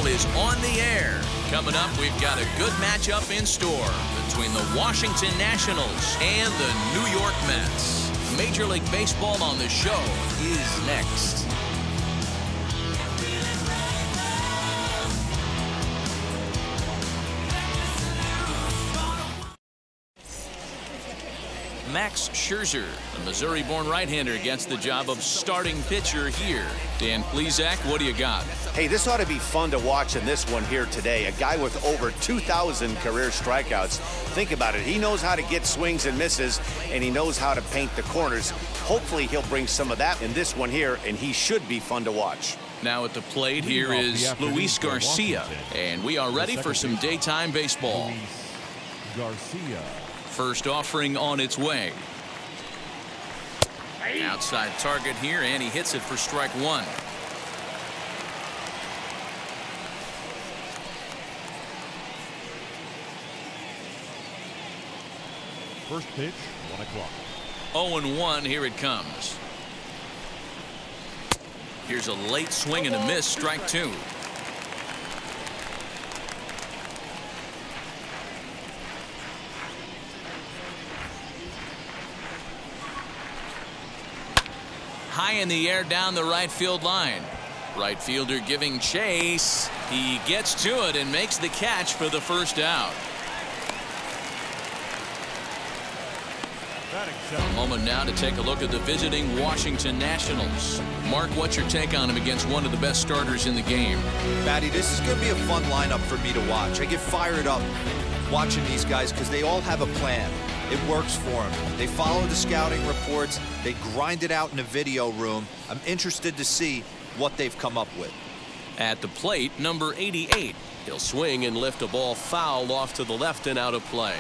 Baseball is on the air. Coming up, we've got a good matchup in store between the Washington Nationals and the New York Mets. Major League Baseball on the show is next. Max Scherzer, the Missouri-born right-hander, gets the job of starting pitcher here. Dan Plesac, what do you got? Hey, this ought to be fun to watch in this one here today. A guy with over 2,000 career strikeouts. Think about it. He knows how to get swings and misses, and he knows how to paint the corners. Hopefully, he'll bring some of that in this one here, and he should be fun to watch. Now at the plate, here is Luis Garcia, and we are ready for some daytime baseball. Garcia. First offering on its way. Outside target here, and he hits it for strike one. First pitch, 1 o'clock. 0-1, here it comes. Here's a late swing and a miss, strike two. High in the air down the right field line. Right fielder giving chase. He gets to it and makes the catch for the first out. A moment now to take a look at the visiting Washington Nationals. Mark, what's your take on him against one of the best starters in the game? Matty, this is going to be a fun lineup for me to watch. I get fired up watching these guys because they all have a plan. It works for them. They follow the scouting reports. They grind it out in the video room. I'm interested to see what they've come up with. At the plate, number 88. He'll swing and lift a ball foul off to the left and out of play.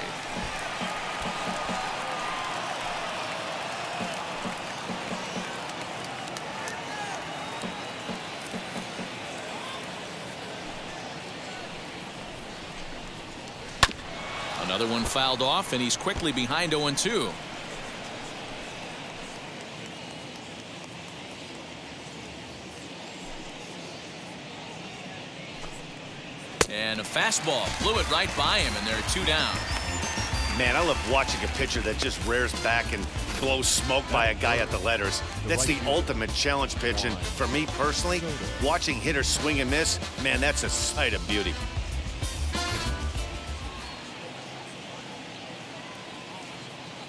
Another one fouled off, and he's quickly behind 0-2. And a fastball blew it right by him, and there are two down. Man, I love watching a pitcher that just rears back and blows smoke by a guy at the letters. That's the ultimate challenge pitch, and for me personally, watching hitters swing and miss, man, that's a sight of beauty.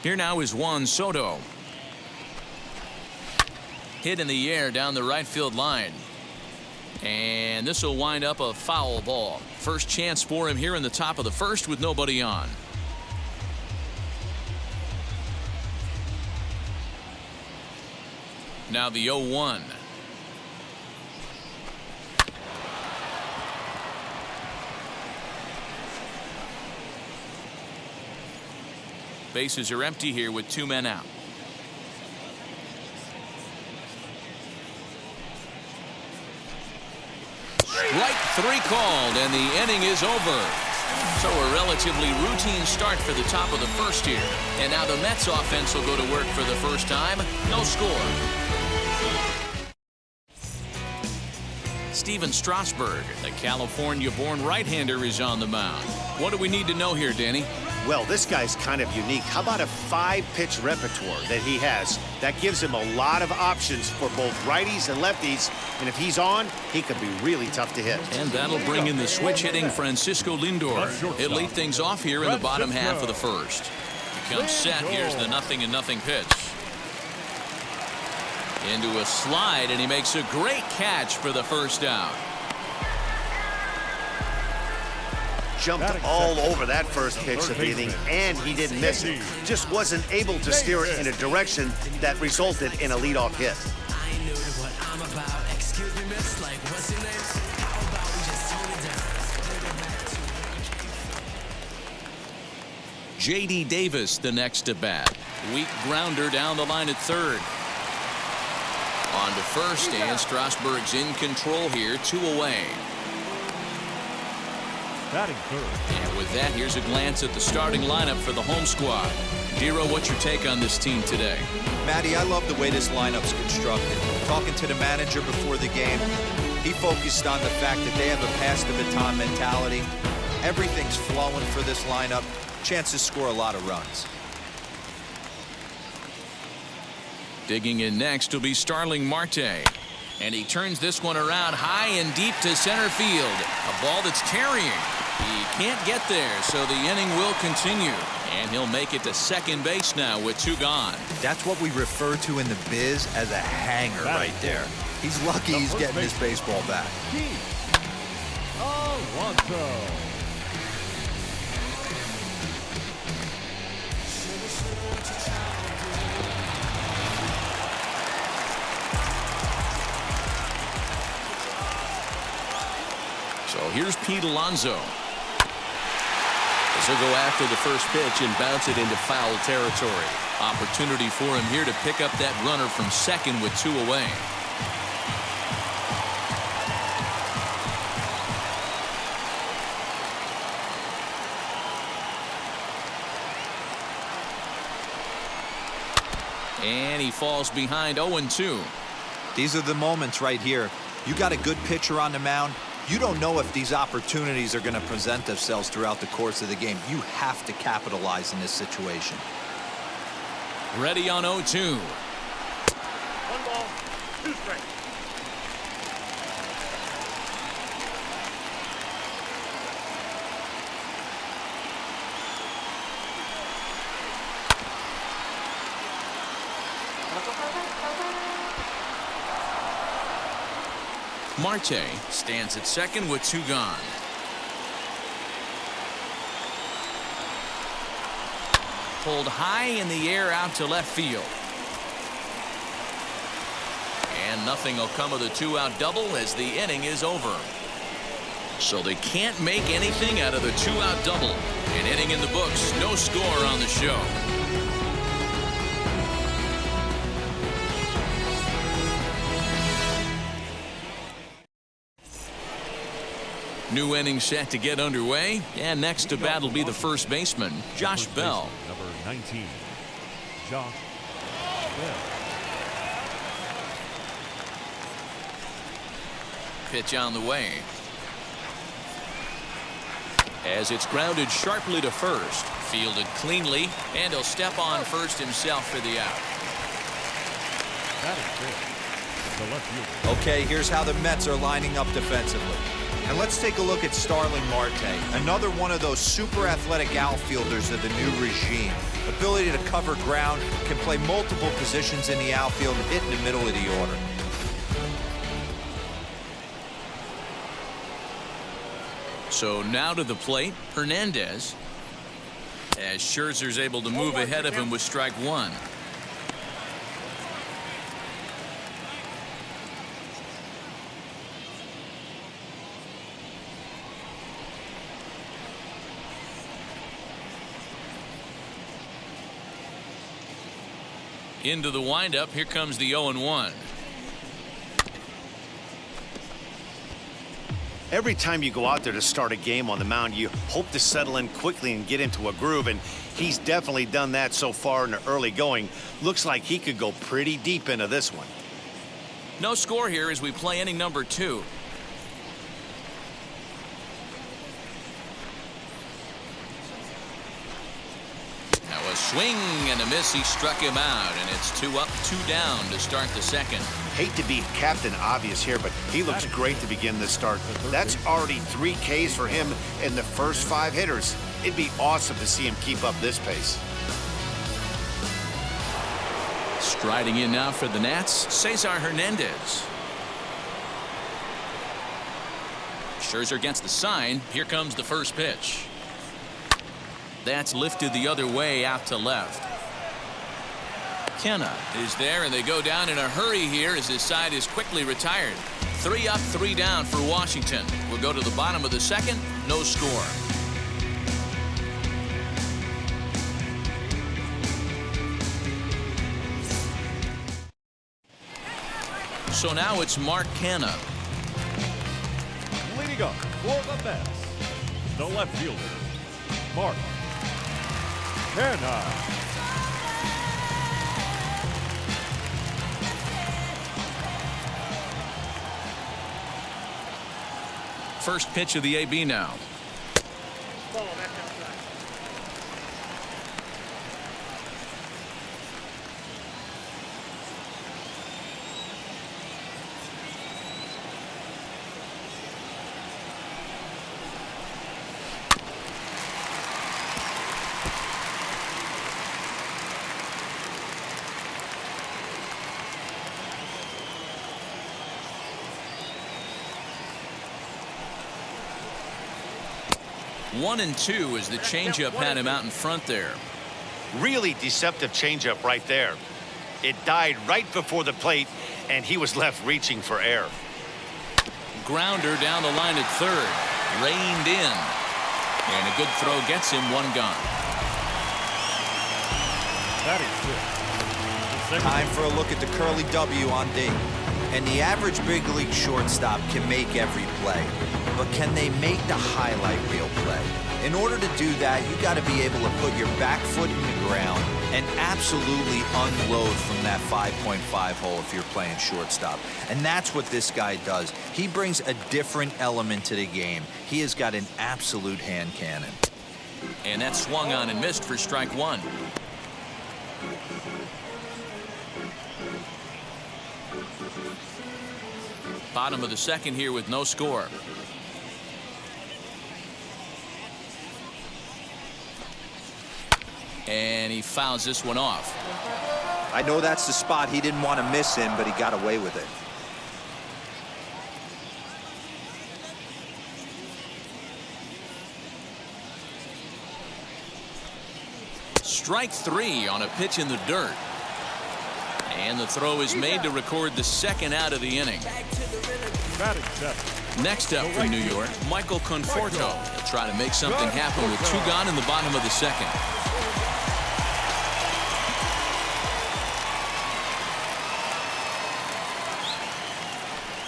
Here now is Juan Soto. Hit in the air down the right field line. And this will wind up a foul ball. First chance for him here in the top of the first with nobody on. Now the 0-1. Bases are empty here with two men out. Strike three called, and the inning is over. So a relatively routine start for the top of the first here. And now the Mets offense will go to work for the first time. No score. Steven Strasburg, the California-born right-hander, is on the mound. What do we need to know here, Danny? Well, this guy's kind of unique. How about a 5-pitch repertoire that he has? That gives him a lot of options for both righties and lefties. And if he's on, he could be really tough to hit. And that'll bring in the switch-hitting Francisco Lindor. He'll lead things off here in the bottom half of the first. He comes set. Here's the 0-0 pitch. Into a slide, and he makes a great catch for the first out. Jumped all over that first pitch of the inning, and he didn't miss it. Just wasn't able to steer it in a direction that resulted in a leadoff hit. J.D. Davis, the next at bat. Weak grounder down the line at third. On to first, and Strasburg's in control here, 2 away. Batting third. And with that, here's a glance at the starting lineup for the home squad. Dero, what's your take on this team today? Matty, I love the way this lineup's constructed. Talking to the manager before the game, He focused on the fact that they have a pass the baton mentality. Everything's flowing for this lineup. Chances score a lot of runs. Digging in next will be Starling Marte. And he turns this one around high and deep to center field. A ball that's carrying. He can't get there, so the inning will continue. And he'll make it to second base now with 2 gone. That's what we refer to in the biz as a hanger right there. He's lucky he's getting his baseball back. Alonso. So here's Pete Alonso. This will go after the first pitch and bounce it into foul territory. Opportunity for him here to pick up that runner from second with 2 away. And he falls behind 0-2. These are the moments right here. You got a good pitcher on the mound. You don't know if these opportunities are going to present themselves throughout the course of the game. You have to capitalize in this situation. Ready on 0-2. 1 ball, 2 strikes. Marte stands at second with 2 gone. Pulled high in the air out to left field. And nothing will come of the 2-out double as the inning is over. So they can't make anything out of the 2-out double. An inning in the books, no score on the show. New inning set to get underway, and next to bat will be the first baseman, Josh Bell. Number 19, Josh Bell. Pitch on the way. As it's grounded sharply to first, fielded cleanly, and he'll step on first himself for the out. That is good. The left fielder. Okay, here's how the Mets are lining up defensively. And let's take a look at Starling Marte, another one of those super athletic outfielders of the new regime. Ability to cover ground, can play multiple positions in the outfield and hit in the middle of the order. So now to the plate, Hernandez. As Scherzer's able to move ahead of him with strike 1. Into the windup, here comes the 0-1. Every time you go out there to start a game on the mound, you hope to settle in quickly and get into a groove, and he's definitely done that so far in the early going. Looks like he could go pretty deep into this one. No score here as we play inning number 2. Now a swing and a miss. He struck him out, and it's 2 up, 2 down to start the second. Hate to be Captain Obvious here, but he looks great to begin this start. That's already 3 Ks for him in the first 5 hitters. It'd be awesome to see him keep up this pace. Striding in now for the Nats, Cesar Hernandez. Scherzer gets the sign. Here comes the first pitch. That's lifted the other way out to left. Kenna is there, and they go down in a hurry here as his side is quickly retired. 3 up, 3 down for Washington. We'll go to the bottom of the second. No score. So now it's Mark Canha. Leading up for the Mets, the left fielder, Mark Canha. First pitch of the AB now. One and two as the changeup had him out in front there. Really deceptive changeup right there. It died right before the plate, and he was left reaching for air. Grounder down the line at third. Reined in. And a good throw gets him one gone. That is good. Time for a look at the curly W on D. And the average big league shortstop can make every play. But can they make the highlight reel play? In order to do that, you got to be able to put your back foot in the ground and absolutely unload from that 5.5 hole if you're playing shortstop. And that's what this guy does. He brings a different element to the game. He has got an absolute hand cannon. And that swung on and missed for strike one. Bottom of the second here with no score. And he fouls this one off. I know that's the spot he didn't want to miss in, but he got away with it. Strike three on a pitch in the dirt. And the throw is made to record the second out of the inning. Next up for New York, Michael Conforto. He'll try to make something happen with two gone in the bottom of the second.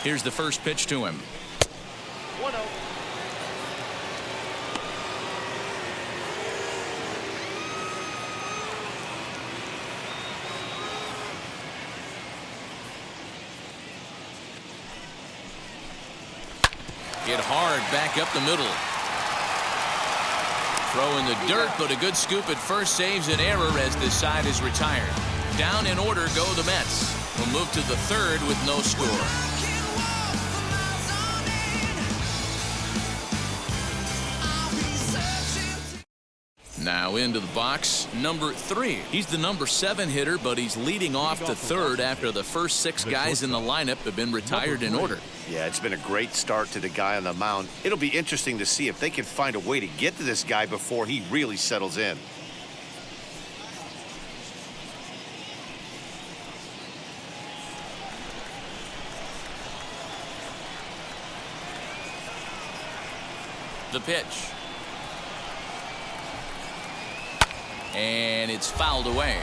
Here's the first pitch to him. 1-0. Hit hard back up the middle. Throw in the dirt, but a good scoop at first saves an error as this side is retired. Down in order go the Mets. We'll move to the third with no score. Now into the box, number 3. He's the number 7 hitter, but he's leading off the third after the first 6 guys in the lineup have been retired in order. Yeah, it's been a great start to the guy on the mound. It'll be interesting to see if they can find a way to get to this guy before he really settles in. The pitch. And it's fouled away.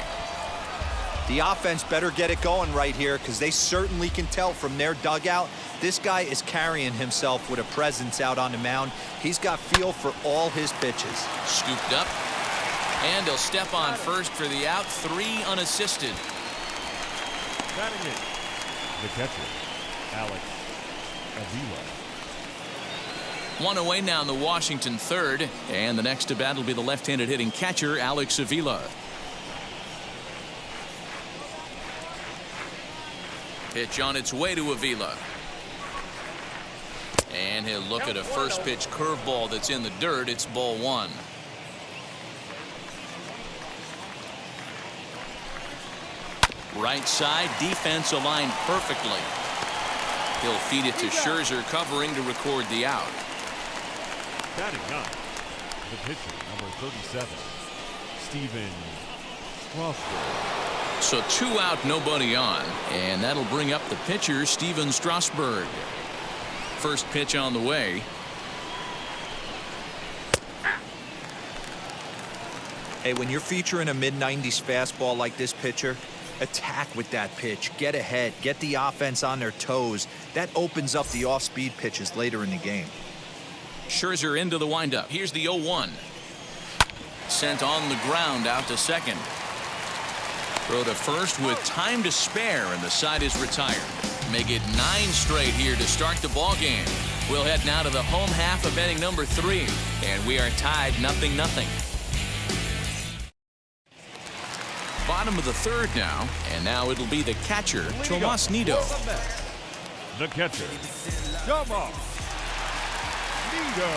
The offense better get it going right here because they certainly can tell from their dugout this guy is carrying himself with a presence out on the mound. He's got feel for all his pitches. Scooped up. And he'll step on first for the out. 3 unassisted. Batting in, the catcher, Alex Avila. 1 away now in the Washington third. And the next to bat will be the left-handed hitting catcher, Alex Avila. Pitch on its way to Avila. And he'll look at a first pitch curveball that's in the dirt. It's ball 1. Right side, defense aligned perfectly. He'll feed it to Scherzer, covering to record the out. Batting 9, the pitcher, number 37, Steven Strasburg. So 2 out, nobody on. And that'll bring up the pitcher, Steven Strasburg. First pitch on the way. Hey, when you're featuring a mid-90s fastball like this pitcher, attack with that pitch. Get ahead. Get the offense on their toes. That opens up the off-speed pitches later in the game. Scherzer into the windup. Here's the 0-1. Sent on the ground out to second. Throw to first with time to spare, and the side is retired. Make it 9 straight here to start the ball game. We'll head now to the home half of inning number 3, and we are tied 0-0. Bottom of the 3rd now, and now it'll be the catcher, Tomas Nido. The catcher, Tomas Nido.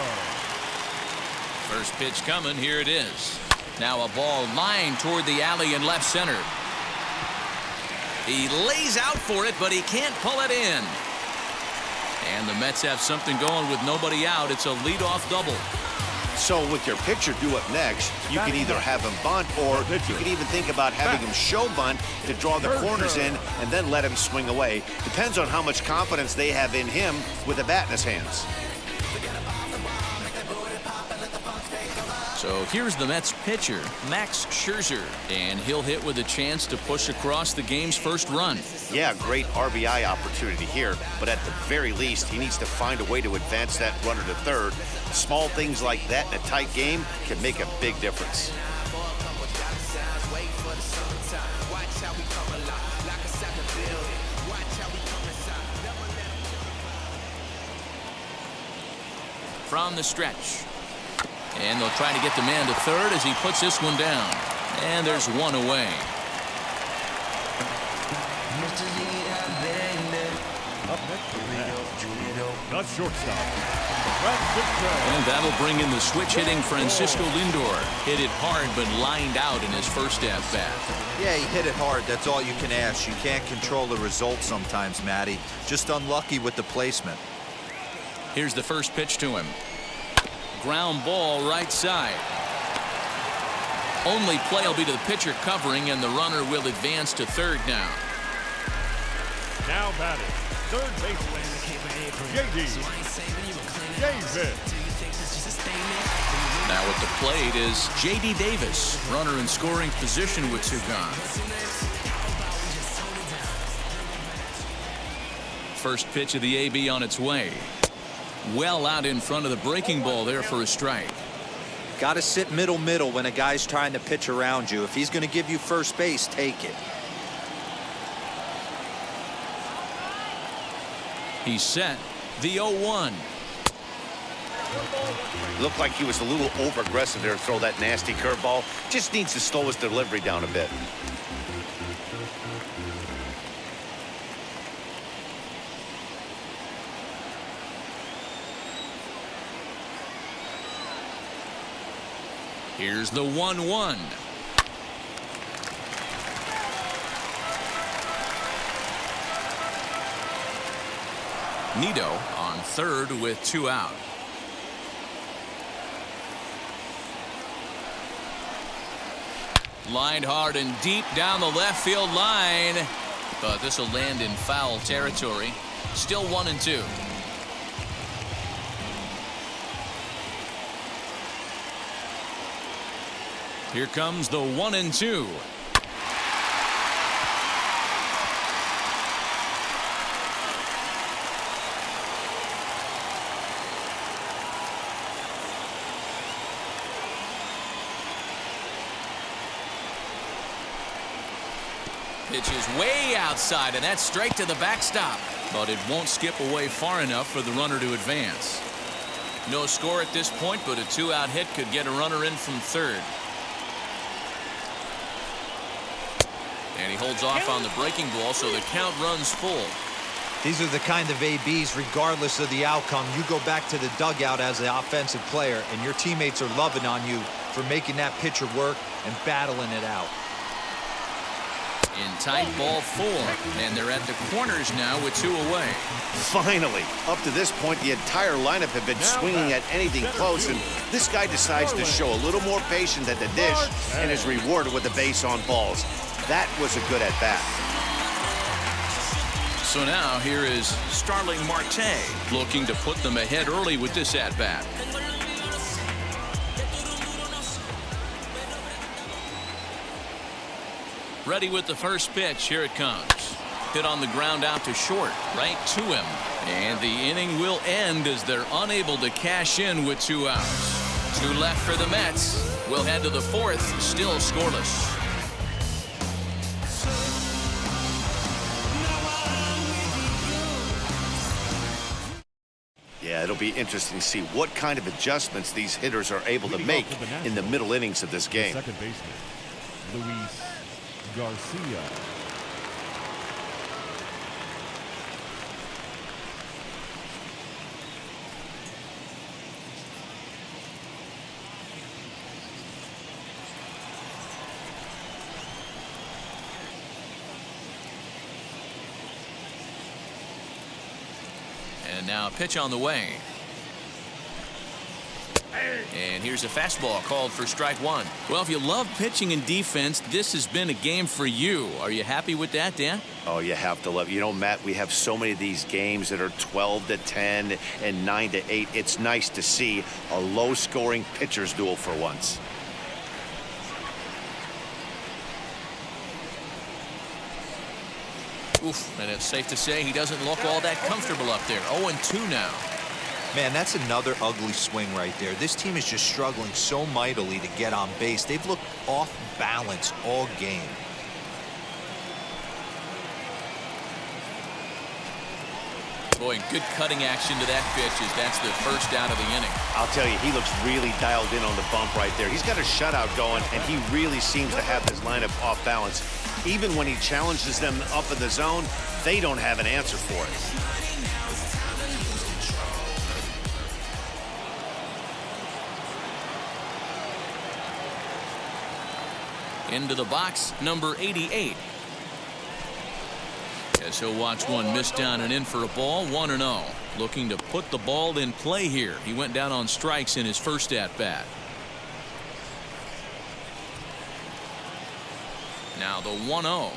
First pitch coming. Here it is. Now a ball lined toward the alley in left center. He lays out for it, but he can't pull it in. And the Mets have something going with nobody out. It's a leadoff double. So with your pitcher due up next, you can either have him bunt, or you can even think about having him show bunt to draw the corners in and then let him swing away. Depends on how much confidence they have in him with a bat in his hands. So here's the Mets pitcher, Max Scherzer, and he'll hit with a chance to push across the game's first run. Yeah, great RBI opportunity here, but at the very least, he needs to find a way to advance that runner to third. Small things like that in a tight game can make a big difference. From the stretch. And they'll try to get the man to third as he puts this one down. And there's one away. Up next, the shortstop, And that'll bring in the switch-hitting Francisco Lindor. Hit it hard, but lined out in his first at-bat. Yeah, he hit it hard. That's all you can ask. You can't control the result sometimes, Matty. Just unlucky with the placement. Here's the first pitch to him. Ground ball right side. Only play will be to the pitcher covering, and the runner will advance to third now. now batting, third baseman, J.D. Davis. Now at the plate is J.D. Davis, runner in scoring position with 2 gone. First pitch of the AB on its way. Well out in front of the breaking ball there for a strike. Got to sit middle when a guy's trying to pitch around you. If he's going to give you first base, take it. He's set. The 0-1. Looked like he was a little over-aggressive there to throw that nasty curveball. Just needs to slow his delivery down a bit. Here's the 1-1. Nido on third with 2 out. Lined hard and deep down the left field line, but this will land in foul territory. Still 1-2. Here comes the 1-2. Pitch is way outside, and that's straight to the backstop. But it won't skip away far enough for the runner to advance. No score at this point, but a 2-out hit could get a runner in from third. And he holds off on the breaking ball, so the count runs full. These are the kind of ABs, regardless of the outcome. You go back to the dugout as an offensive player, and your teammates are loving on you for making that pitcher work and battling it out. In tight ball 4, and they're at the corners now with 2 away. Finally, up to this point, the entire lineup had been swinging at anything close, and this guy decides to show a little more patience at the dish and is rewarded with the base on balls. That was a good at-bat. So now here is Starling Marte looking to put them ahead early with this at-bat. Ready with the first pitch. Here it comes. Hit on the ground out to short, right to him. And the inning will end as they're unable to cash in with 2 outs. 2 left for the Mets. We'll head to the 4th, still scoreless. Yeah, It'll be interesting to see what kind of adjustments these hitters are able to make in the middle innings of this game. Second baseman, Luis Garcia. And now a pitch on the way. And here's a fastball called for strike one. Well, if you love pitching and defense, this has been a game for you. Are you happy with that, Dan? Oh, you have to love it. You know, Matt, we have so many of these games that are 12-10 and 9-8. It's nice to see a low-scoring pitcher's duel for once. Oof, and it's safe to say he doesn't look all that comfortable up there. 0-2 now. Man, that's another ugly swing right there. This team is just struggling so mightily to get on base. They've looked off balance all game. Boy, good cutting action to that pitch as that's the first out of the inning. I'll tell you, he looks really dialed in on the bump right there. He's got a shutout going, and he really seems to have this lineup off balance. Even when he challenges them up in the zone, they don't have an answer for it. Into the box, number 88. As he'll watch one miss down and in for a ball, 1-0. Looking to put the ball in play here. He went down on strikes in his first at-bat. Now the 1-0.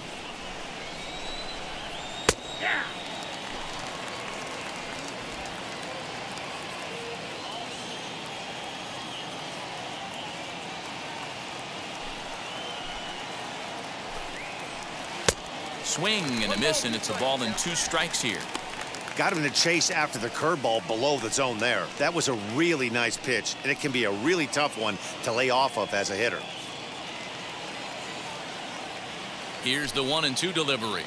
Swing and a miss, and it's a ball and 2 strikes here. Got him to chase after the curveball below the zone there. That was a really nice pitch, and it can be a really tough one to lay off of as a hitter. Here's the 1-2 delivery.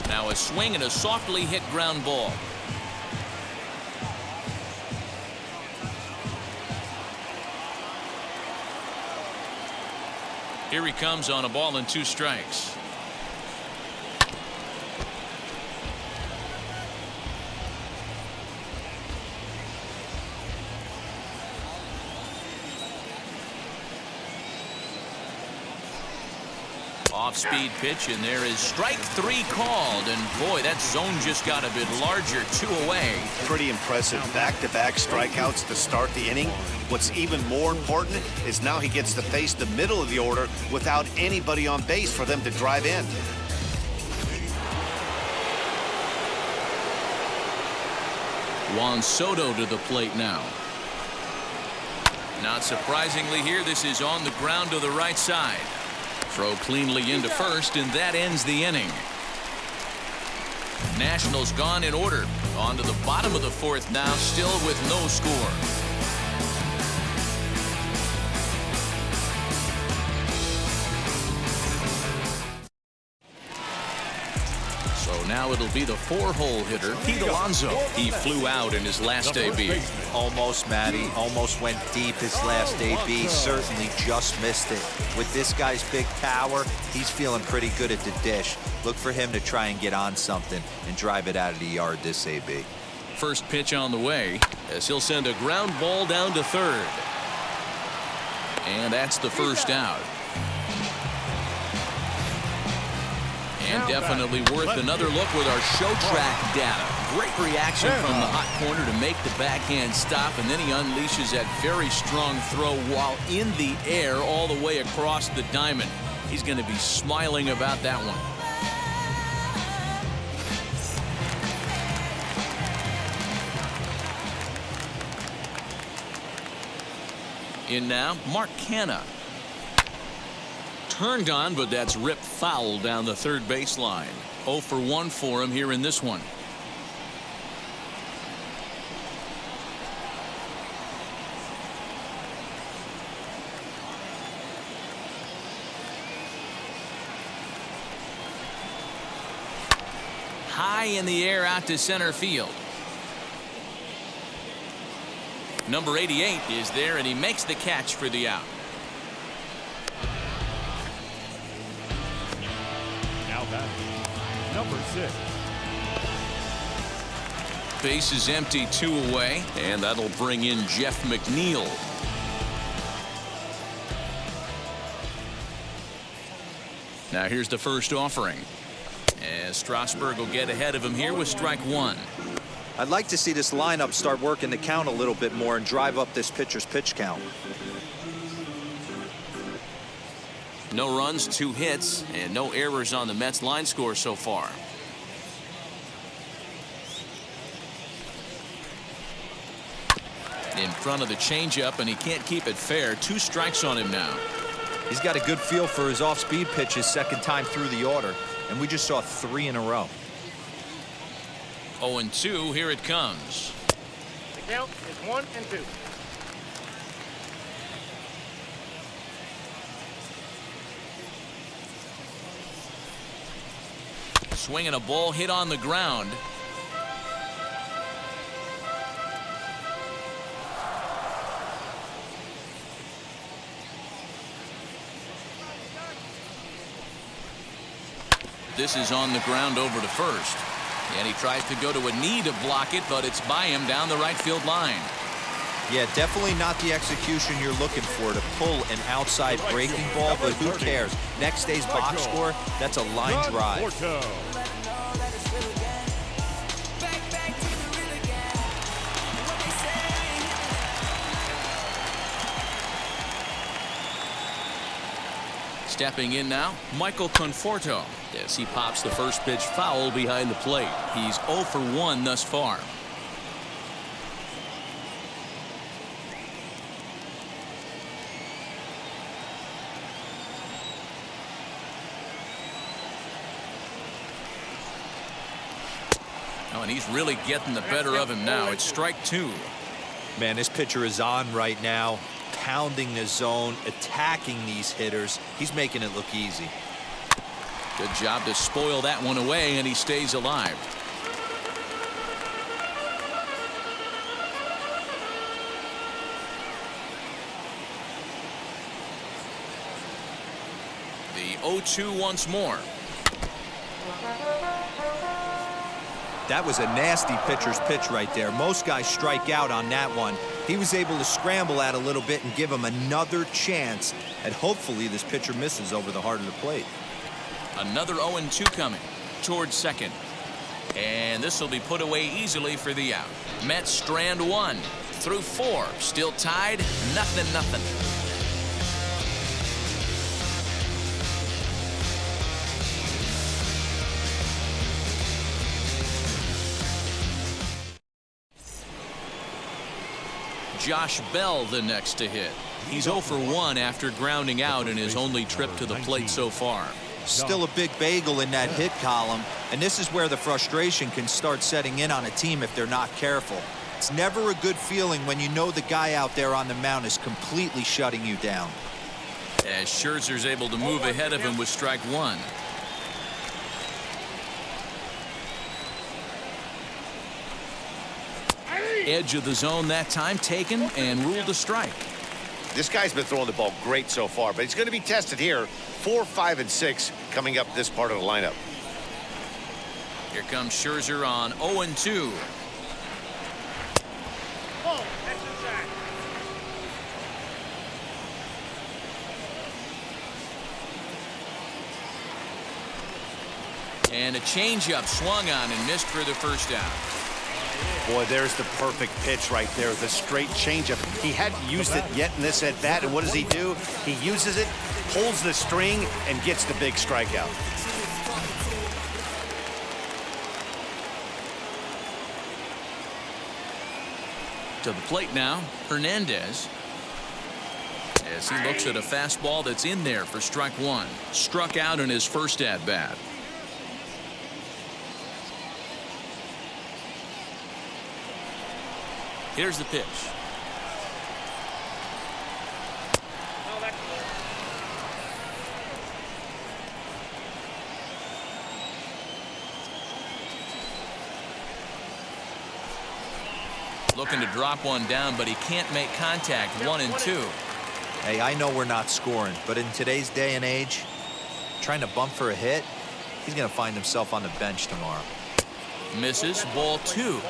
Now a swing and a softly hit ground ball. Here he comes on a ball and 2 strikes. Off-speed pitch, and there is strike 3 called, and boy, that zone just got a bit larger. 2 away. Pretty impressive back-to-back strikeouts to start the inning. What's even more important is now he gets to face the middle of the order without anybody on base for them to drive in. Juan Soto to the plate now. Not surprisingly here, this is on the ground to the right side. Throw cleanly into first, and that ends the inning. Nationals gone in order. On to the bottom of the 4th now, still with no score. So now it'll be the 4-hole hitter, Pete Alonso. He flew out in his last AB. Almost, Matty. Almost went deep his last AB. Certainly just missed it. With this guy's big power, he's feeling pretty good at the dish. Look for him to try and get on something and drive it out of the yard this AB. First pitch on the way as he'll send a ground ball down to third. And that's the first out. And definitely worth another look with our show track data. Great reaction from the hot corner to make the backhand stop, and then he unleashes that very strong throw while in the air all the way across the diamond. He's going to be smiling about that one. In now, Mark Canha. Turned on, but that's ripped foul down the third baseline. 0 for 1 for him here in this one. in the air out to center field. Number 88 is there, and he makes the catch for the out. Now batting, number 6. Base is empty, 2 away, and that'll bring in Jeff McNeil. Now here's the first offering, as Strasburg will get ahead of him here with strike 1. I'd like to see this lineup start working the count a little bit more and drive up this pitcher's pitch count. No runs, 2 hits, and no errors on the Mets line score so far. In front of the changeup, and he can't keep it fair. 2 strikes on him now. He's got a good feel for his off-speed pitches second time through the order, and we just saw 3 in a row. 0-2, here it comes. The count is 1-2. Swinging a ball hit on the ground. This is on the ground over to first. And he tries to go to a knee to block it, but it's by him down the right field line. Yeah, definitely not the execution you're looking for to pull an outside breaking ball, but who cares? Next day's box score, that's a line drive. Stepping in now, Michael Conforto, as he pops the first pitch foul behind the plate. He's 0 for 1 thus far. Oh, and he's really getting the better of him now. It's strike 2. Man, this pitcher is on right now, pounding the zone, attacking these hitters. He's making it look easy. Good job to spoil that one away, and he stays alive. The 0-2 once more. That was a nasty pitcher's pitch right there. Most guys strike out on that one. He was able to scramble at a little bit and give him another chance, and hopefully this pitcher misses over the heart of the plate. Another 0-2 coming towards second, and this will be put away easily for the out. Mets strand 1 through 4, still tied, 0-0. Josh Bell the next to hit. He's 0 for 1 after grounding out in his only trip to the plate so far. Still a big bagel in that hit column, and this is where the frustration can start setting in on a team if they're not careful. It's never a good feeling when you know the guy out there on the mound is completely shutting you down. As Scherzer's able to move ahead of him with strike 1. Edge of the zone that time taken and ruled a strike. This guy's been throwing the ball great so far, but he's going to be tested here. 4, 5, and 6 coming up this part of the lineup. Here comes Scherzer on 0-2. Oh, that's inside. And a changeup swung on and missed for the first out. Boy, there's the perfect pitch right there, the straight changeup. He hadn't used it yet in this at-bat, and what does he do? He uses it, pulls the string, and gets the big strikeout. To the plate now, Hernandez. As he looks at a fastball that's in there for strike 1. Struck out in his first at-bat. Here's the pitch. Looking to drop one down, but he can't make contact. 1-2. Hey, I know we're not scoring, but in today's day and age, trying to bump for a hit, he's going to find himself on the bench tomorrow. Misses. Ball 2.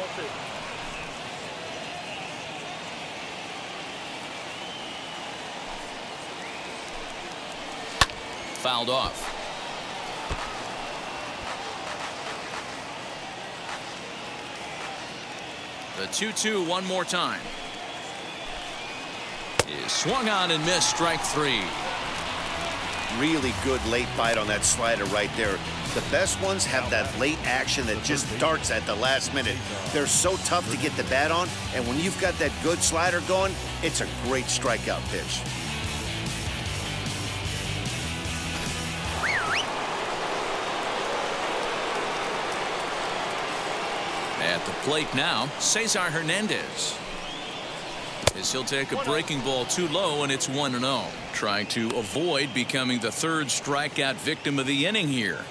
Fouled off. The 2-2 one more time. Is swung on and missed. Strike 3. Really good late bite on that slider right there. The best ones have that late action that just darts at the last minute. They're so tough to get the bat on, and when you've got that good slider going, it's a great strikeout pitch. At the plate now, Cesar Hernandez. As he'll take a breaking ball too low, and it's 1-0. Trying to avoid becoming the third strikeout victim of the inning here.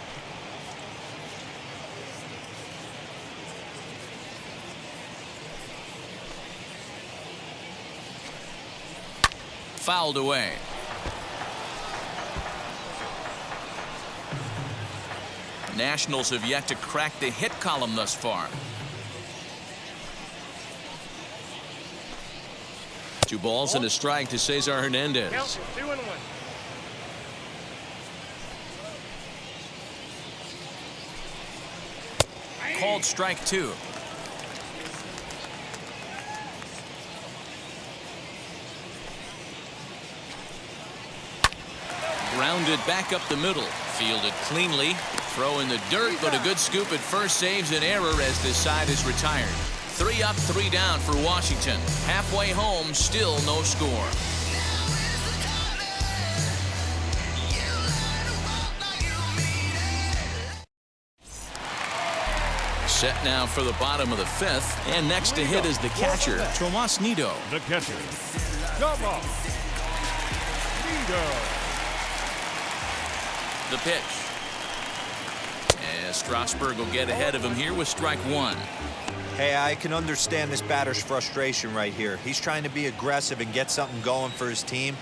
Fouled away. Nationals have yet to crack the hit column thus far. 2 balls and a strike to Cesar Hernandez. Count is 2-1. Called strike 2. Grounded back up the middle. Fielded cleanly. Throw in the dirt, but a good scoop at first saves an error as this side is retired. 3 up, 3 down for Washington. Halfway home, still no score. Set now for the bottom of the 5th, and next to hit is the catcher, Tomas Nido. The catcher, Tomas Nido. The pitch. As Strasburg will get ahead of him here with strike 1. Hey, I can understand this batter's frustration right here. He's trying to be aggressive and get something going for his team.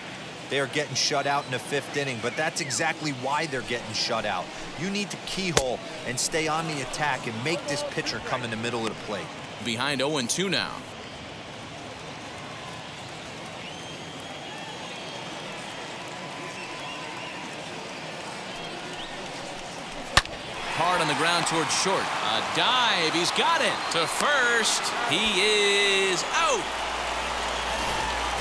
They are getting shut out in the 5th inning, but that's exactly why they're getting shut out. You need to keyhole and stay on the attack and make this pitcher come in the middle of the plate. Behind 0-2 now. Hard on the ground towards short. A dive. He's got it. To first. He is out.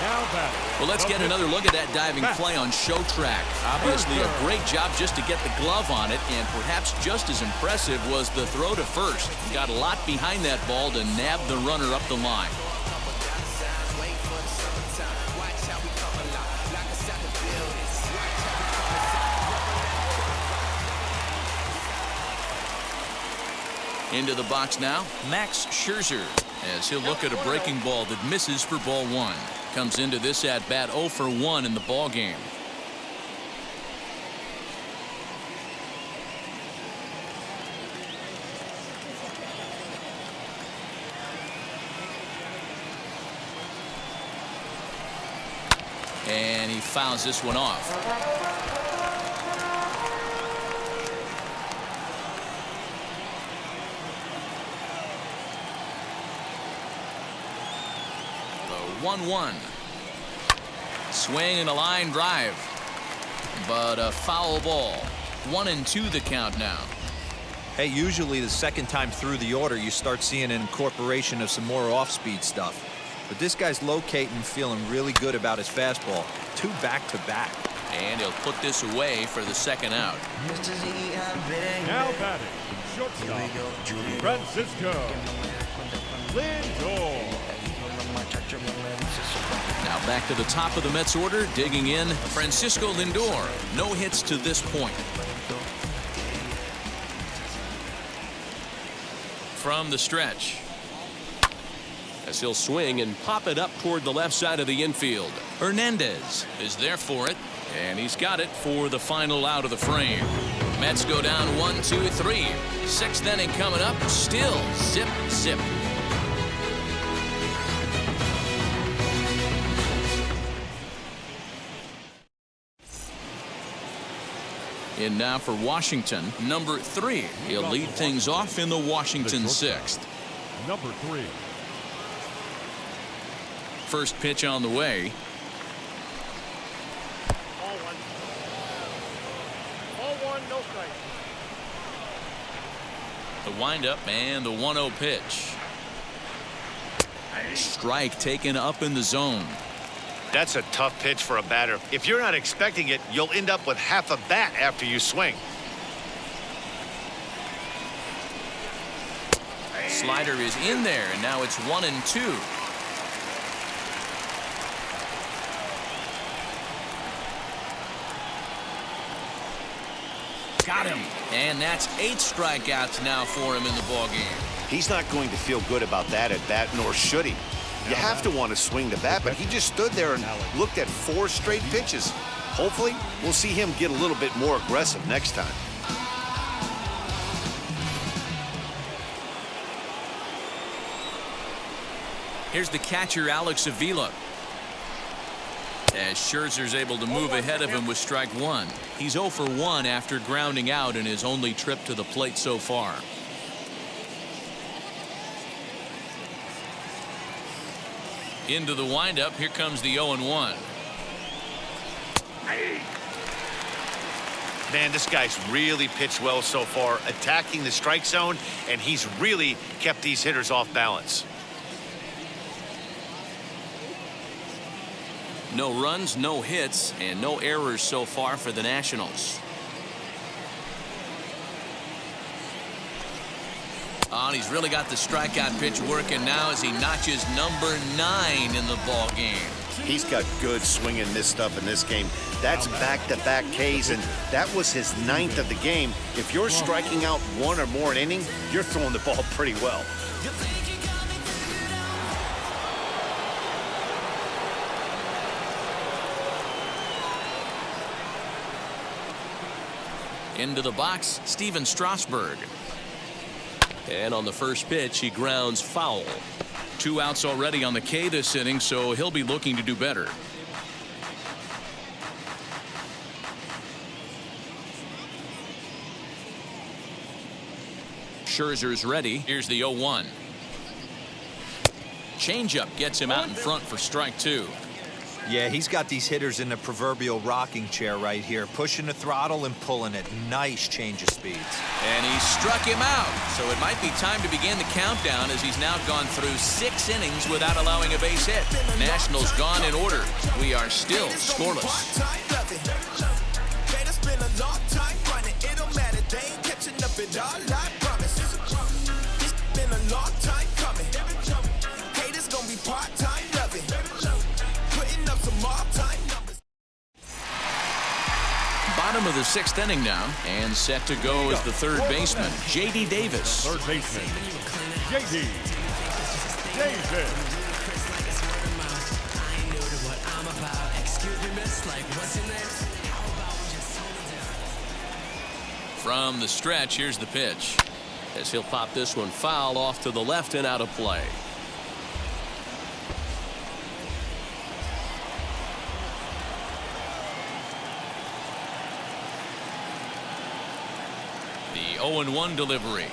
Now batting. Well, let's get another look at that diving play on show track. Obviously a great job just to get the glove on it, and perhaps just as impressive was the throw to first. Got a lot behind that ball to nab the runner up the line. Into the box now, Max Scherzer, as he'll look at a breaking ball that misses for ball 1. Comes into this at bat 0 for 1 in the ball game. And he fouls this one off. The 1-1. Swing and a line drive, but a foul ball. 1-2 the count now. Hey, usually the second time through the order, you start seeing an incorporation of some more off-speed stuff. But this guy's locating, feeling really good about his fastball. 2 back-to-back. And he'll put this away for the second out. Now batting, shortstop, Francisco Lindor. Now back to the top of the Mets order, digging in, Francisco Lindor. No hits to this point. From the stretch. As he'll swing and pop it up toward the left side of the infield. Hernandez is there for it, and he's got it for the final out of the frame. Mets go down 1-2-3. 6th inning coming up, still zip, zip. And now for Washington, number 3. He'll lead things off in the Washington 6th. Number 3. First pitch on the way. Ball 1. Ball 1, no strike. The windup and the 1-0 pitch. Strike taken up in the zone. That's a tough pitch for a batter. If you're not expecting it, you'll end up with half a bat after you swing. Slider is in there, and now it's 1-2. Got him. And that's 8 strikeouts now for him in the ballgame. He's not going to feel good about that at bat, nor should he. You have to want to swing the bat, but he just stood there and looked at 4 straight pitches. Hopefully, we'll see him get a little bit more aggressive next time. Here's the catcher, Alex Avila. As Scherzer's able to move ahead of him with strike 1. He's 0 for 1 after grounding out in his only trip to the plate so far. Into the windup. Here comes the 0-1. Man, this guy's really pitched well so far, attacking the strike zone, and he's really kept these hitters off balance. No runs, no hits, and no errors so far for the Nationals. Oh, and he's really got the strikeout pitch working now as he notches number 9 in the ball game. He's got good swing and miss stuff in this game. That's back-to-back Ks, and that was his 9th of the game. If you're striking out 1 or more an inning, you're throwing the ball pretty well. Into the box, Steven Strasburg. And on the first pitch, he grounds foul. 2 outs already on the K this inning, so he'll be looking to do better. Scherzer's ready. Here's the 0-1. Changeup gets him out in front for strike 2. Yeah, he's got these hitters in the proverbial rocking chair right here, pushing the throttle and pulling it. Nice change of speeds. And he struck him out. So it might be time to begin the countdown as he's now gone through 6 innings without allowing a base hit. Nationals gone in order. We are still scoreless. Bottom of the 6th inning now, and set to go is the third baseman, J.D. Davis. Third baseman, J.D. Davis. From the stretch, here's the pitch. As he'll pop this one foul off to the left and out of play. The 0-1 delivery.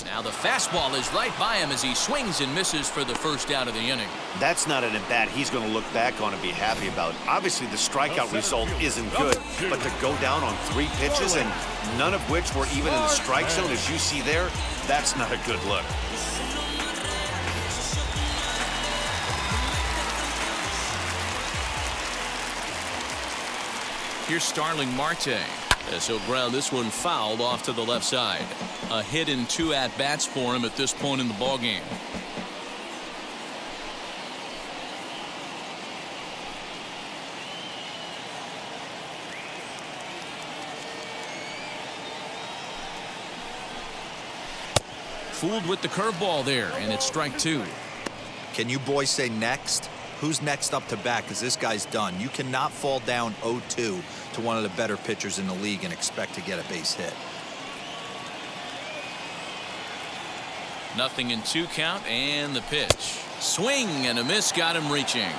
Now the fastball is right by him as he swings and misses for the first out of the inning. That's not an at-bat he's going to look back on and be happy about. Obviously, the strikeout result isn't good, but to go down on 3 pitches and none of which were even in the strike zone, as you see there, that's not a good look. Here's Starling Marte as he'll ground this one fouled off to the left side. A hit in 2 at-bats for him at this point in the ballgame. Fooled with the curveball there, and it's strike 2. Can you boys say next? Who's next up to bat? Because this guy's done. You cannot fall down 0-2 to one of the better pitchers in the league and expect to get a base hit. Nothing in 2 count, and the pitch. Swing and a miss, got him reaching.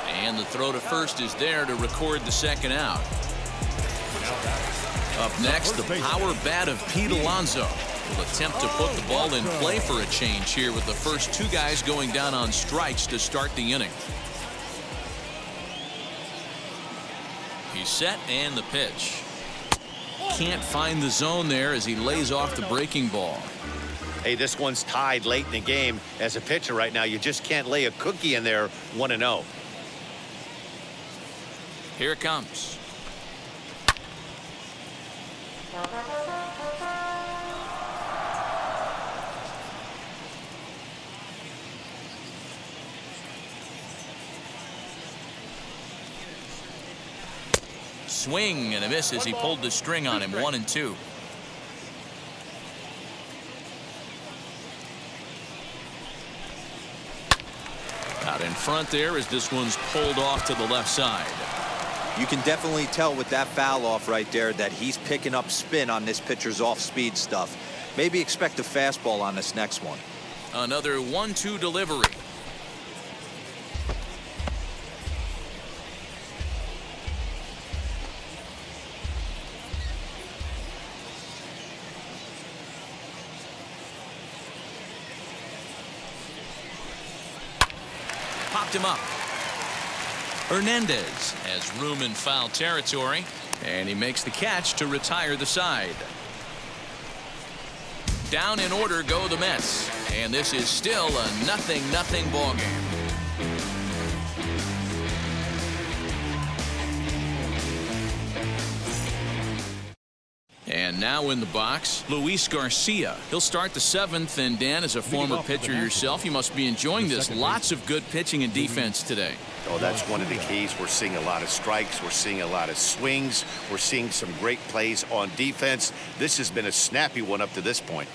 And the throw to first is there to record the 2nd out. Up next, the power bat of Pete Alonso will attempt to put the ball in play for a change here with the first 2 guys going down on strikes to start the inning. He's set, and the pitch. Can't find the zone there as he lays off the breaking ball. Hey, this one's tied late in the game. As a pitcher right now, you just can't lay a cookie in there 1-0. Here it comes. Swing and a miss as he pulled the string on him. 1-2. Out in front there as this one's pulled off to the left side. You can definitely tell with that foul off right there that he's picking up spin on this pitcher's off-speed stuff. Maybe expect a fastball on this next one. Another 1-2 delivery. Popped him up. Hernandez has room in foul territory, and he makes the catch to retire the side. Down in order go the Mets, and this is still a 0-0 ball game. And now in the box, Luis Garcia. He'll start the 7th, and Dan, as a former pitcher yourself, you must be enjoying this. Lots of good pitching and defense today. Oh, that's one of the keys. We're seeing a lot of strikes. We're seeing a lot of swings. We're seeing some great plays on defense. This has been a snappy one up to this point.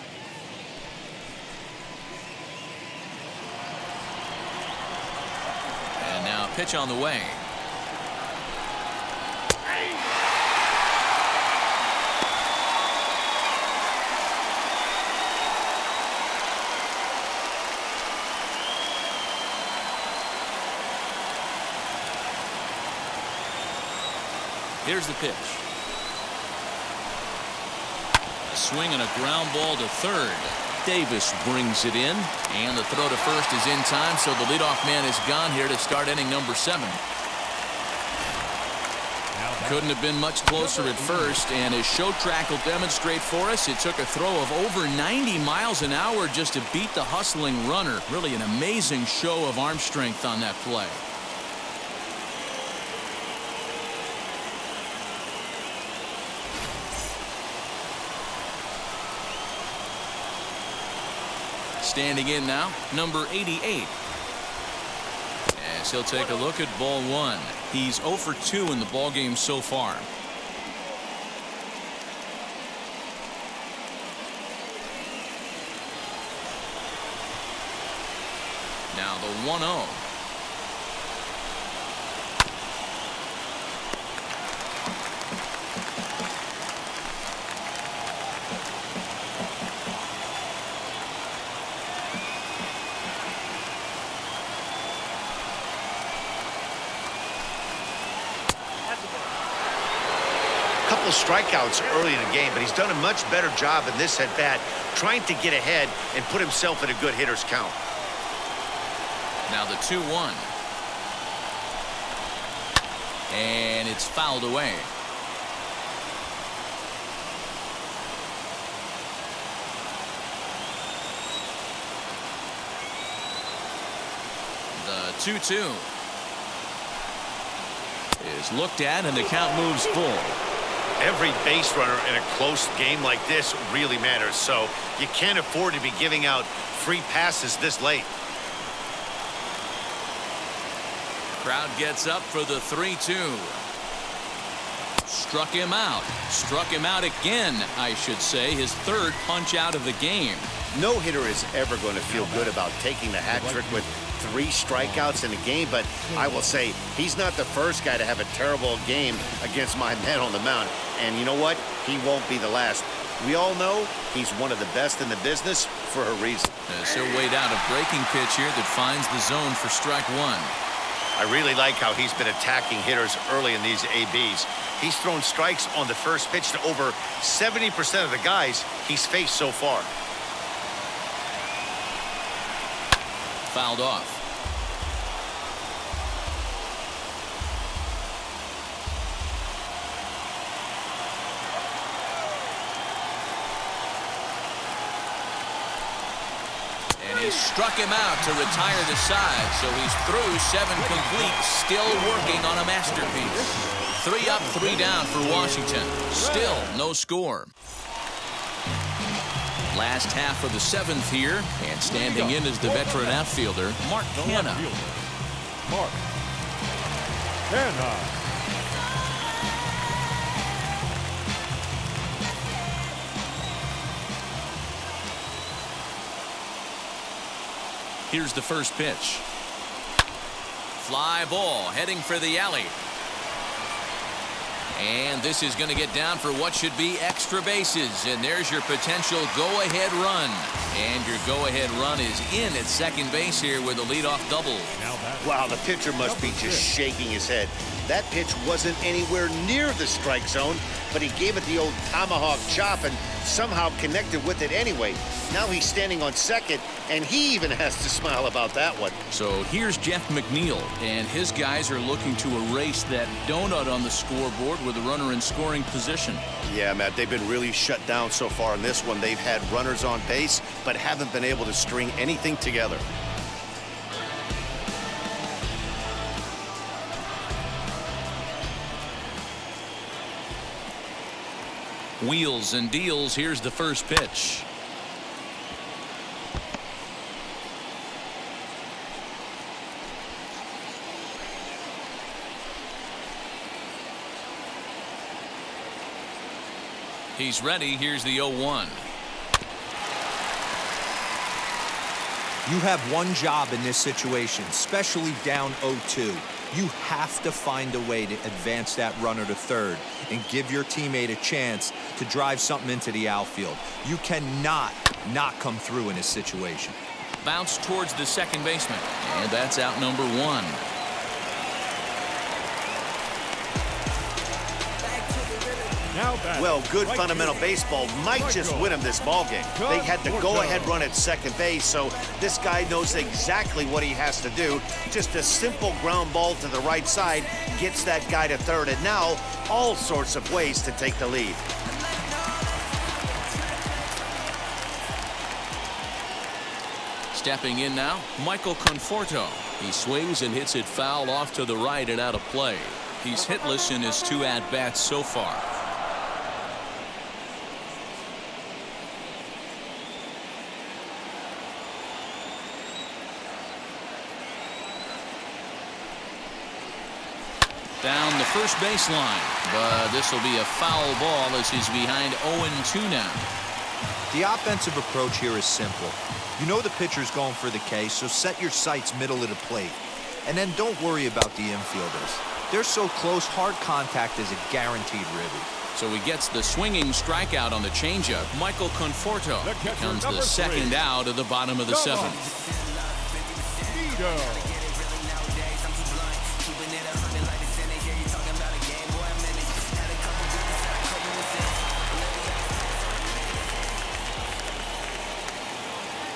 And now pitch on the way. Here's the pitch. A swing and a ground ball to third. Davis brings it in, and the throw to first is in time, so the leadoff man is gone here to start inning number 7. Couldn't have been much closer at first, and as show track will demonstrate for us, it took a throw of over 90 miles an hour just to beat the hustling runner. Really an amazing show of arm strength on that play. Standing in now, number 88. As he'll take a look at ball 1. He's 0 for 2 in the ball game so far. Now the 1-0. Couple strikeouts early in the game, but he's done a much better job in this at bat, trying to get ahead and put himself in a good hitter's count. Now the 2-1. And it's fouled away. The 2-2 is looked at, and the count moves full. Every base runner in a close game like this really matters, so you can't afford to be giving out free passes this late. Crowd gets up for the 3-2. Struck him out. Struck him out again, I should say. His 3rd punch out of the game. No hitter is ever going to feel good about taking the hat trick with 3 strikeouts in a game, but I will say he's not the first guy to have a terrible game against my man on the mound. And you know what? He won't be the last. We all know he's one of the best in the business for a reason. So weighed out a breaking pitch here that finds the zone for strike one. I really like how he's been attacking hitters early in these ABs. He's thrown strikes on the first pitch to over 70% of the guys he's faced so far. Fouled off. And he struck him out to retire the side, so he's through 7 complete, still working on a masterpiece. 3 up, 3 down for Washington. Still no score. Last half of the 7th here, and standing in is the veteran outfielder, Mark Hanna. Mark Hanna. Here's the first pitch. Fly ball heading for the alley. And this is going to get down for what should be extra bases. And there's your potential go-ahead run. And your go-ahead run is in at second base here with a leadoff double. Wow, the pitcher must be just shaking his head. That pitch wasn't anywhere near the strike zone, but he gave it the old tomahawk chop and somehow connected with it anyway. Now he's standing on second, and he even has to smile about that one. So here's Jeff McNeil, and his guys are looking to erase that donut on the scoreboard with a runner in scoring position. Yeah, Matt, they've been really shut down so far in this one. They've had runners on base, but haven't been able to string anything together. Wheels and deals. Here's the first pitch. He's ready. Here's the 0-1. You have one job in this situation, especially down 0-2. You have to find a way to advance that runner to third and give your teammate a chance to drive something into the outfield. You cannot not come through in this situation. Bounce towards the second baseman, and that's out number 1. Well, good fundamental baseball might just win him this ballgame. They had the go-ahead run at second base, so this guy knows exactly what he has to do. Just a simple ground ball to the right side gets that guy to third, and now all sorts of ways to take the lead. Stepping in now, Michael Conforto. He swings and hits it foul off to the right and out of play. He's hitless in his 2 at-bats so far. Down the first baseline, but this will be a foul ball as he's behind 0-2 now. The offensive approach here is simple. You know the pitcher's going for the K, so set your sights middle of the plate. And then don't worry about the infielders. They're so close, hard contact is a guaranteed ribby. So he gets the swinging strikeout on the changeup. Michael Conforto becomes the second out of the bottom of the 7th.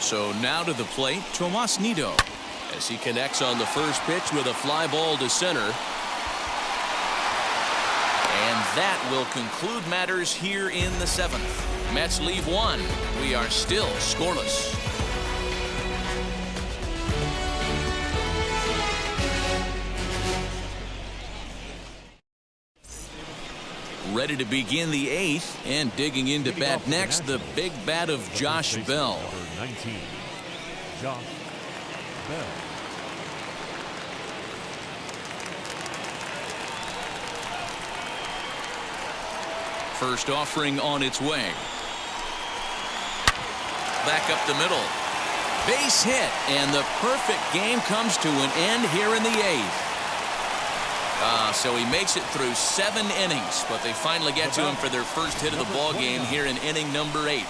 So now to the plate, Tomas Nido, as he connects on the first pitch with a fly ball to center. And that will conclude matters here in the 7th. Mets leave 1. We are still scoreless. Ready to begin the 8th, and digging into bat next, the big bat of Josh Bell. Number 19, Josh Bell. First offering on its way. Back up the middle. Base hit, and the perfect game comes to an end here in the 8th. So he makes it through 7 innings, but they finally get to him for their first hit of the ball game here in inning number 8.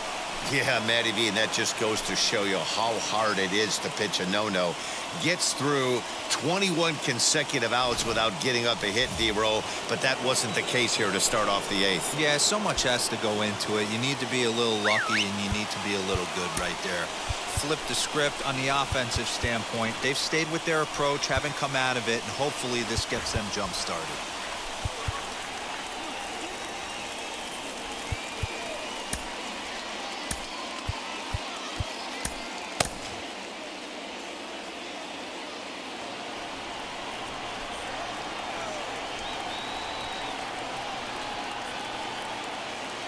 Yeah, Matty V, and that just goes to show you how hard it is to pitch a no-no. Gets through 21 consecutive outs without getting up a hit, D-Roll, but that wasn't the case here to start off the 8th. Yeah, so much has to go into it. You need to be a little lucky, and you need to be a little good right there. Flip the script on the offensive standpoint. They've stayed with their approach, haven't come out of it, and hopefully this gets them jump-started.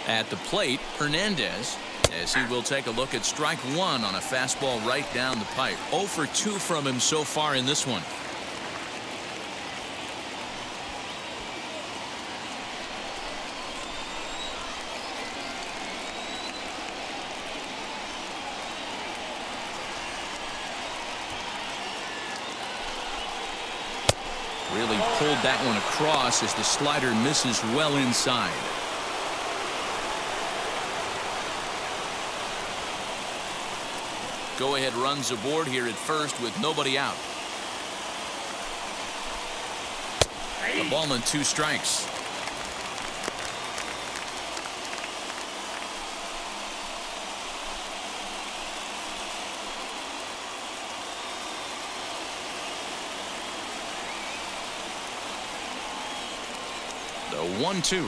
At the plate, Hernandez, as he will take a look at strike 1 on a fastball right down the pipe. 0 for 2 from him so far in this one. Really pulled that one across as the slider misses well inside. Go-ahead runs aboard here at first with nobody out. A ball and 2 strikes. The 1-2.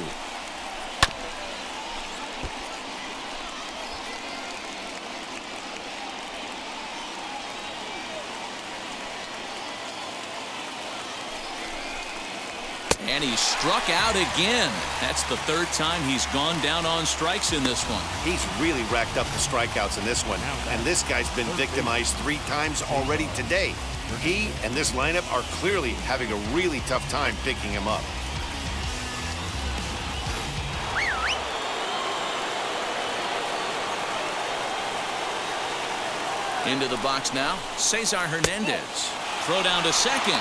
And he struck out again. That's the 3rd time he's gone down on strikes in this one. He's really racked up the strikeouts in this one, and this guy's been victimized 3 times already today. He and this lineup are clearly having a really tough time picking him up. Into the box now, Cesar Hernandez. Throw down to second.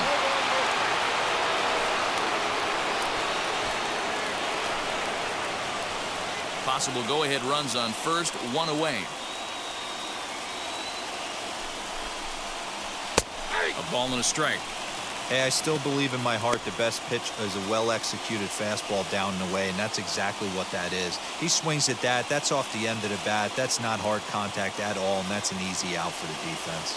Possible go-ahead runs on first, 1 away. A ball and a strike. Hey, I still believe in my heart the best pitch is a well-executed fastball down and away, and that's exactly what that is. He swings at that. That's off the end of the bat. That's not hard contact at all, and that's an easy out for the defense.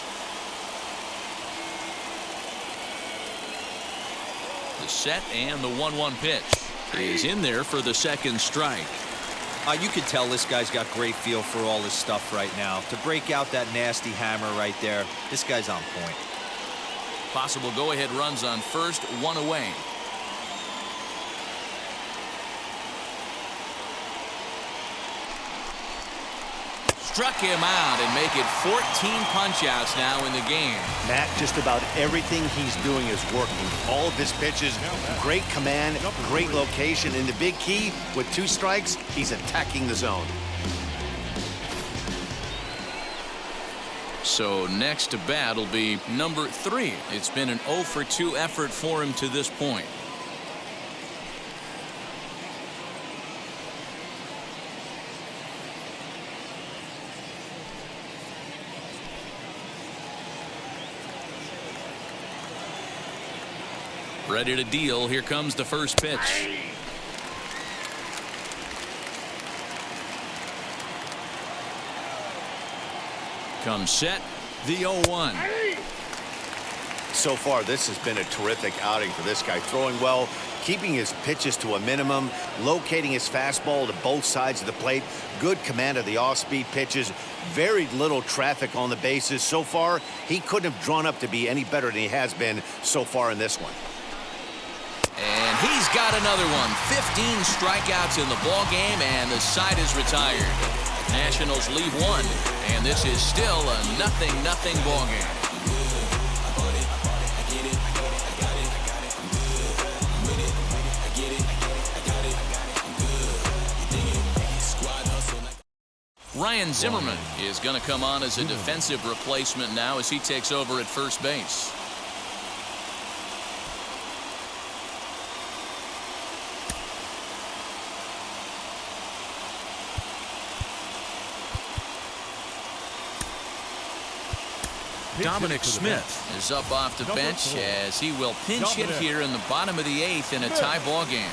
The set and the 1-1 pitch is in there for the 2nd strike. You can tell this guy's got great feel for all this stuff right now. To break out that nasty hammer right there, this guy's on point. Possible go-ahead runs on first, 1 away. Struck him out and make it 14 punch-outs now in the game. Matt, just about everything he's doing is working. All of his pitches, great command, great location, and the big key, with 2 strikes, he's attacking the zone. So next to bat will be number 3. It's been an 0 for 2 effort for him to this point. Ready to deal. Here comes the first pitch. Comes set. The 0-1. So far, this has been a terrific outing for this guy. Throwing well, keeping his pitches to a minimum, locating his fastball to both sides of the plate, good command of the off-speed pitches, very little traffic on the bases. So far, he couldn't have drawn up to be any better than he has been so far in this one. And he's got another one. 15 strikeouts in the ball game, and the side is retired. Nationals lead 1, and this is still a 0-0 ball game. Ryan Zimmerman is going to come on as a defensive replacement now as he takes over at first base. Dominic Smith is up off the bench as he will pinch hit here in the bottom of the 8th in a tie ball game.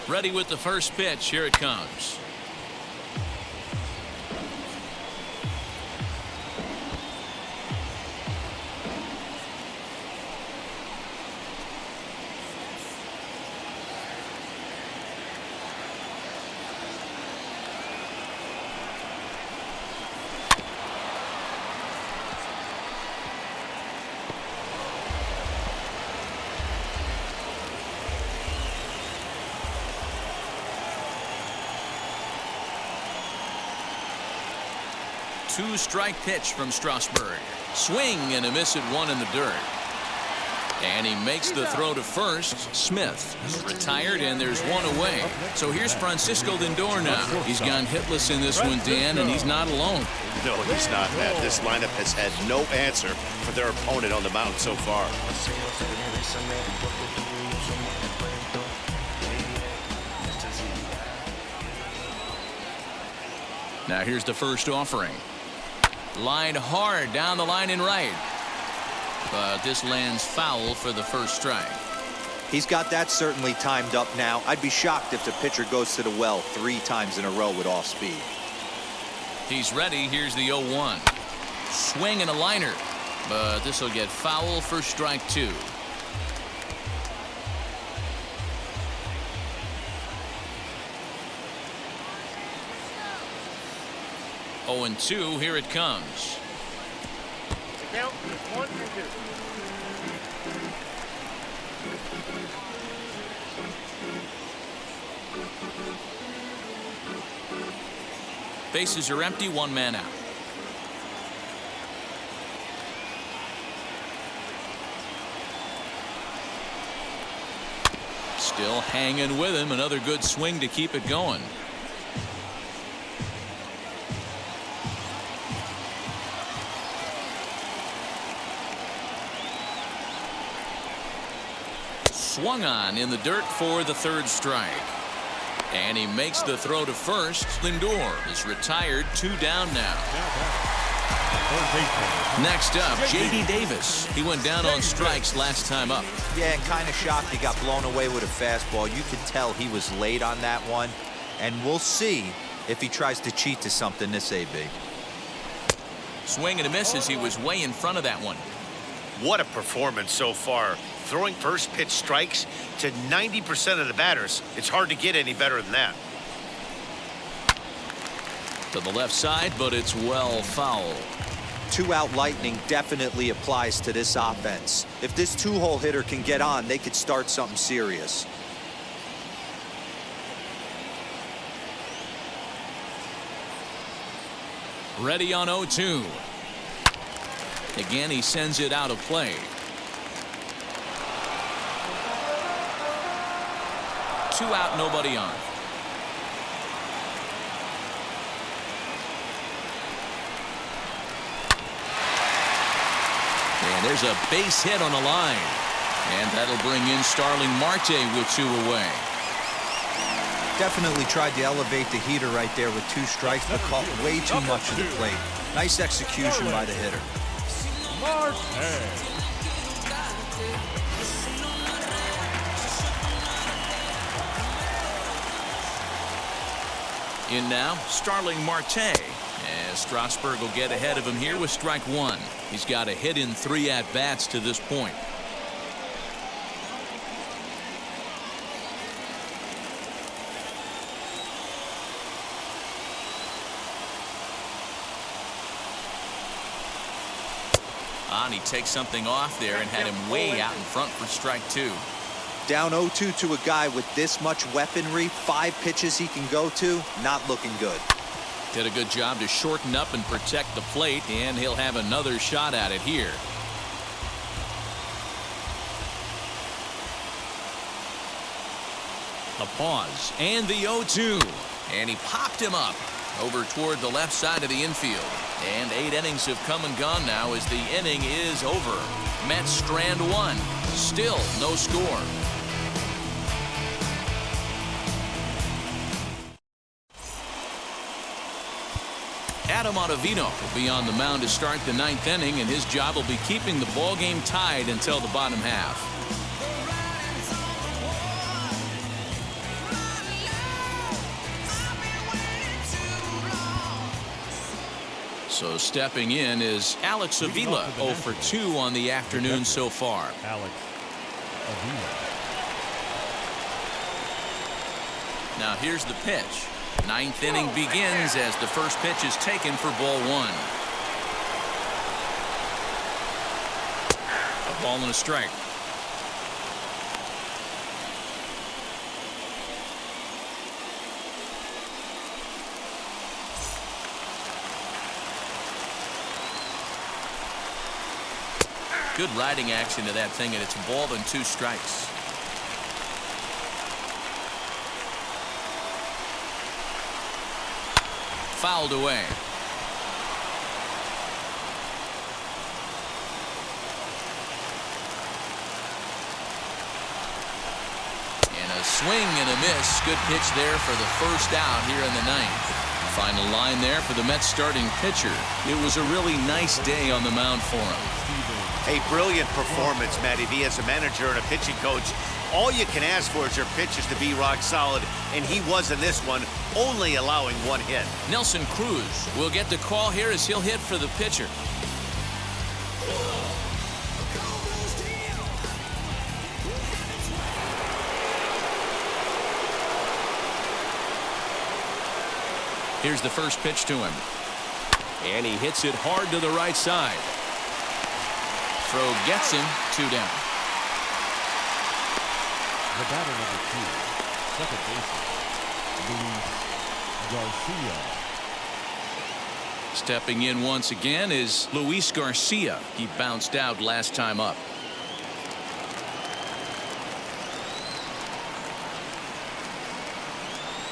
Ready with the first pitch. Here it comes. Two-strike pitch from Strasburg. Swing and a miss at 1 in the dirt. And he makes the throw to first. Smith is retired, and there's 1 away. So here's Francisco Lindor now. He's gone hitless in this one, Dan, and he's not alone. No, he's not, Matt. This lineup has had no answer for their opponent on the mound so far. Now here's the first offering. Line hard down the line and right. But this lands foul for the first strike. He's got that certainly timed up now. I'd be shocked if the pitcher goes to the well 3 times in a row with off speed. He's ready. Here's the 0-1. Swing and a liner. But this will get foul for strike 2. Oh, and 2. Here it comes. The count is 1 and 2. Bases are empty. 1 man out. Still hanging with him. Another good swing to keep it going. Swung on in the dirt for the 3rd strike. And he makes the throw to first. Lindor is retired. 2 down now. Next up, J.D. Davis. He went down on strikes last time up. Yeah, and kind of shocked he got blown away with a fastball. You could tell he was late on that one. And we'll see if he tries to cheat to something this AB. Swing and a miss as he was way in front of that one. What a performance so far. Throwing first pitch strikes to 90% of the batters. It's hard to get any better than that. To the left side, but it's well foul. 2-out lightning definitely applies to this offense. If this 2-hole hitter can get on, they could start something serious. Ready on 0-2. Again, he sends it out of play. 2 out, nobody on. And there's a base hit on the line. And that'll bring in Starling Marte with 2 away. Definitely tried to elevate the heater right there with 2 strikes, but caught way too much of the plate. Nice execution by the hitter. In now, Starling Marte, as Strasburg will get ahead of him here with strike 1. He's got a hit in 3 at-bats to this point. And he takes something off there and had him way out in front for strike 2. Down 0-2 to a guy with this much weaponry, 5 pitches he can go to, not looking good. Did a good job to shorten up and protect the plate, and he'll have another shot at it here. A pause, and the 0-2. And he popped him up. over toward the left side of the infield. And 8 innings have come and gone now as the inning is over. Mets strand 1. Still no score. Adam Ottavino will be on the mound to start the 9th inning, and his job will be keeping the ball game tied until the bottom half. So stepping in is Alex Avila, 0 for 2 on the afternoon so far. Alex Avila. Now here's the pitch. 9th inning begins as the first pitch is taken for ball 1. A ball and a strike. Good riding action to that thing, and it's a ball and 2 strikes. Fouled away. And a swing and a miss. Good pitch there for the first out here in the 9th. Final line there for the Mets starting pitcher. It was a really nice day on the mound for him. A brilliant performance, Matty V, as a manager and a pitching coach. All you can ask for is your pitches to be rock solid, and he was in this one, only allowing 1 hit. Nelson Cruz will get the call here as he'll hit for the pitcher. Here's the first pitch to him. And he hits it hard to the right side. Throw gets him, 2 down. The batter number 2, second baseman, Luis Garcia. Stepping in once again is Luis Garcia. He bounced out last time up.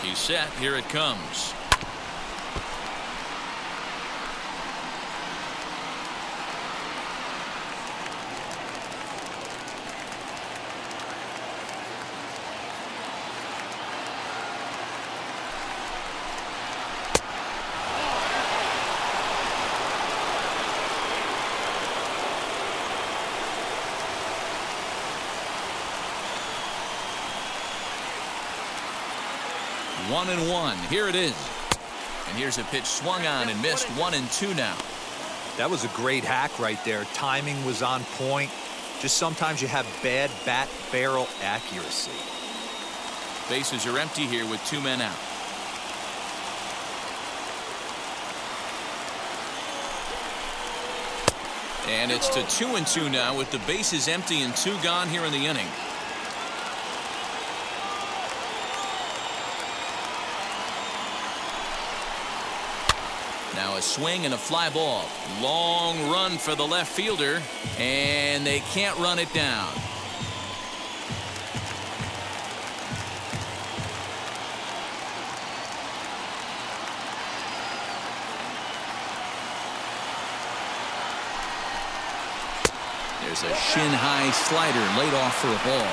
He's set. Here it comes. One and one. Here it is. And here's a pitch swung on and missed. 1-2 now. That was a great hack right there. Timing was on point. Just sometimes you have bad bat barrel accuracy. Bases are empty here with 2 men out. And it's to 2-2 now with the bases empty and 2 gone here in the inning. Now a swing and a fly ball. Long run for the left fielder, and they can't run it down. There's a shin-high slider laid off for a ball.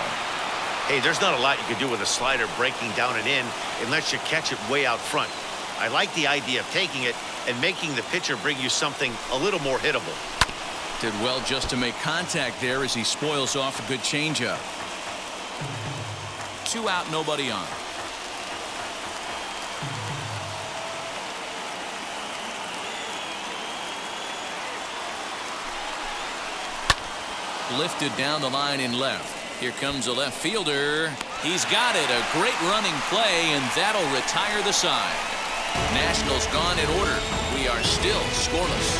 Hey, there's not a lot you can do with a slider breaking down and in unless you catch it way out front. I like the idea of taking it and making the pitcher bring you something a little more hittable. Did well just to make contact there as he spoils off a good changeup. 2 out, nobody on. Lifted down the line in left. Here comes a left fielder. He's got it. A great running play, and that'll retire the side. Nationals gone in order. We are still scoreless.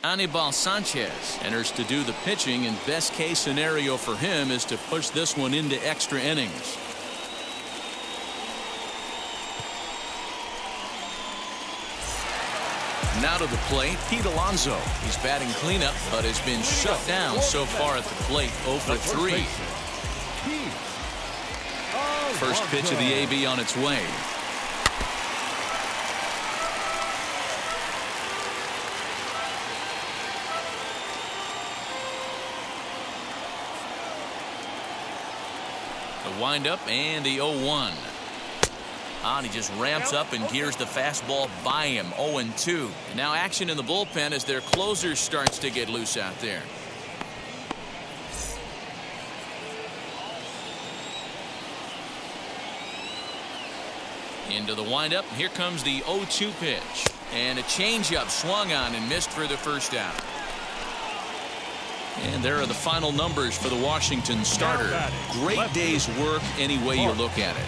Anibal Sanchez enters to do the pitching, and best case scenario for him is to push this one into extra innings. Now to the plate, Pete Alonso. He's batting cleanup, but has been shut down so far at the plate, 0 for 3. First pitch of the AB on its way. The windup and the 0-1. And he just ramps up and gears the fastball by him. 0-2. Now action in the bullpen as their closer starts to get loose out there. Into the windup. Here comes the 0-2 pitch. And a changeup swung on and missed for the first out. And there are the final numbers for the Washington starter. Great day's work any way you look at it.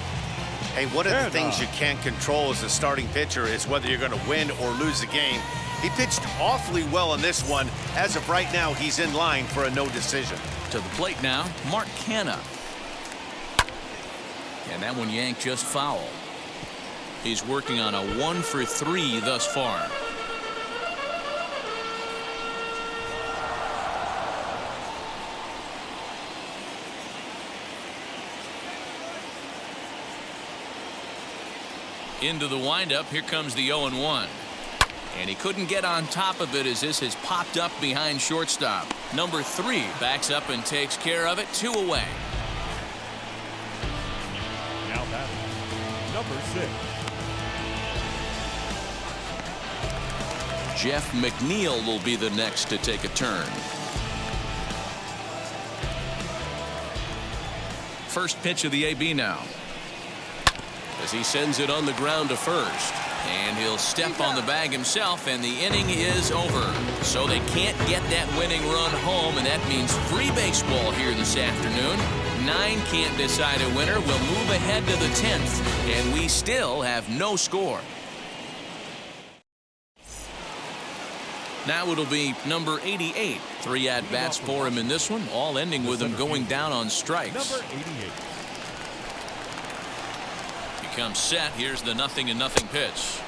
Hey, one of the things you can't control as a starting pitcher is whether you're going to win or lose the game. He pitched awfully well in this one. As of right now, he's in line for a no decision. To the plate now, Mark Canha. And that one yanked just foul. He's working on a 1 for 3 thus far. Into the windup. Here comes the 0-1. And he couldn't get on top of it as this has popped up behind shortstop. Number 3 backs up and takes care of it. 2 away. Now batting, number 6. Jeff McNeil will be the next to take a turn. First pitch of the AB now. As he sends it on the ground to first. And he'll step on the bag himself, and the inning is over. So they can't get that winning run home, and that means free baseball here this afternoon. 9 can't decide a winner. We'll move ahead to the 10th, and we still have no score. Now it'll be number 88. 3 at-bats for him in this one, all ending with him going down on strikes. Number 88. Comes set. Here's the 0-0 pitch.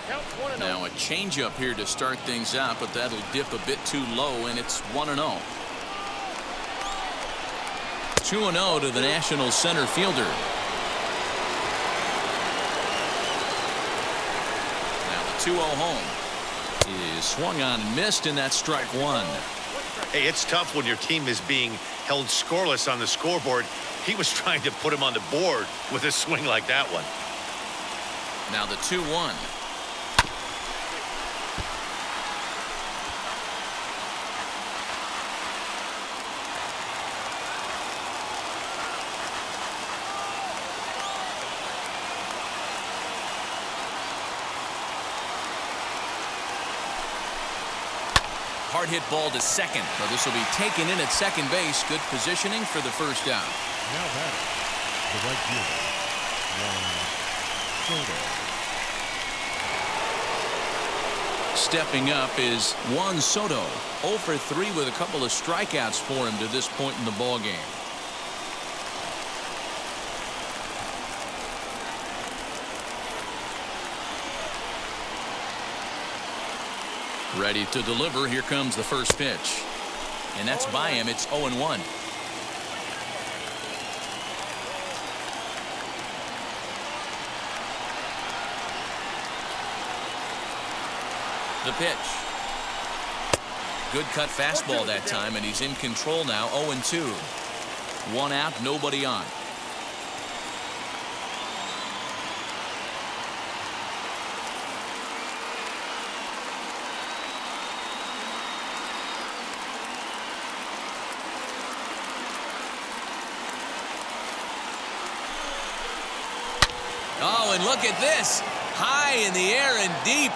Now a changeup here to start things out, but that'll dip a bit too low, and it's 1-0. 2-0 to the Nationals center fielder. Now the 2-0 home is swung on and missed, and that's strike 1. Hey, it's tough when your team is being held scoreless on the scoreboard. He was trying to put him on the board with a swing like that one. Now the 2-1. Hard hit ball to second. So this will be taken in at second base. Good positioning for the first out. Now batting, the right fielder, Juan Soto. Stepping up is Juan Soto. 0 for 3 with a couple of strikeouts for him to this point in the ball game. Ready to deliver. Here comes the first pitch. And that's by him. It's 0-1. The pitch. Good cut fastball that time, and he's in control now. 0-2. 1 out, nobody on. Oh, and look at this. High in the air and deep.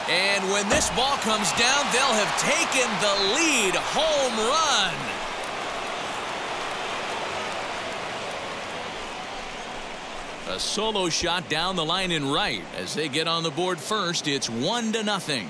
And when this ball comes down, they'll have taken the lead. Home run. A solo shot down the line in right. As they get on the board first, it's 1-0.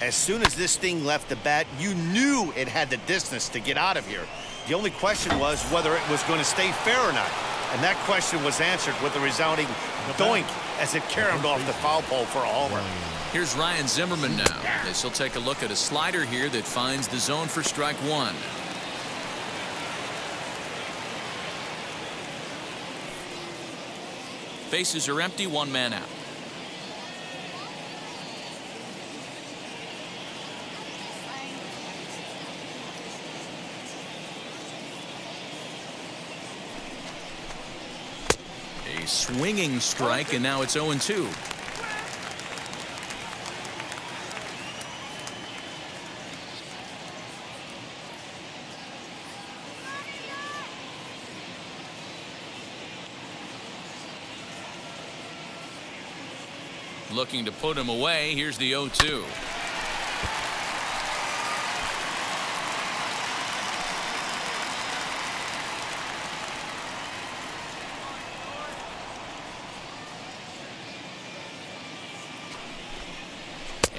As soon as this thing left the bat, you knew it had the distance to get out of here. The only question was whether it was going to stay fair or not. And that question was answered with a resounding doink as it caromed off the foul pole for a homer. Here's Ryan Zimmerman now, as he'll take a look at a slider here that finds the zone for strike one. Bases are empty, one man out. A swinging strike, and now it's 0-2. Looking to put him away. Here's the 0-2.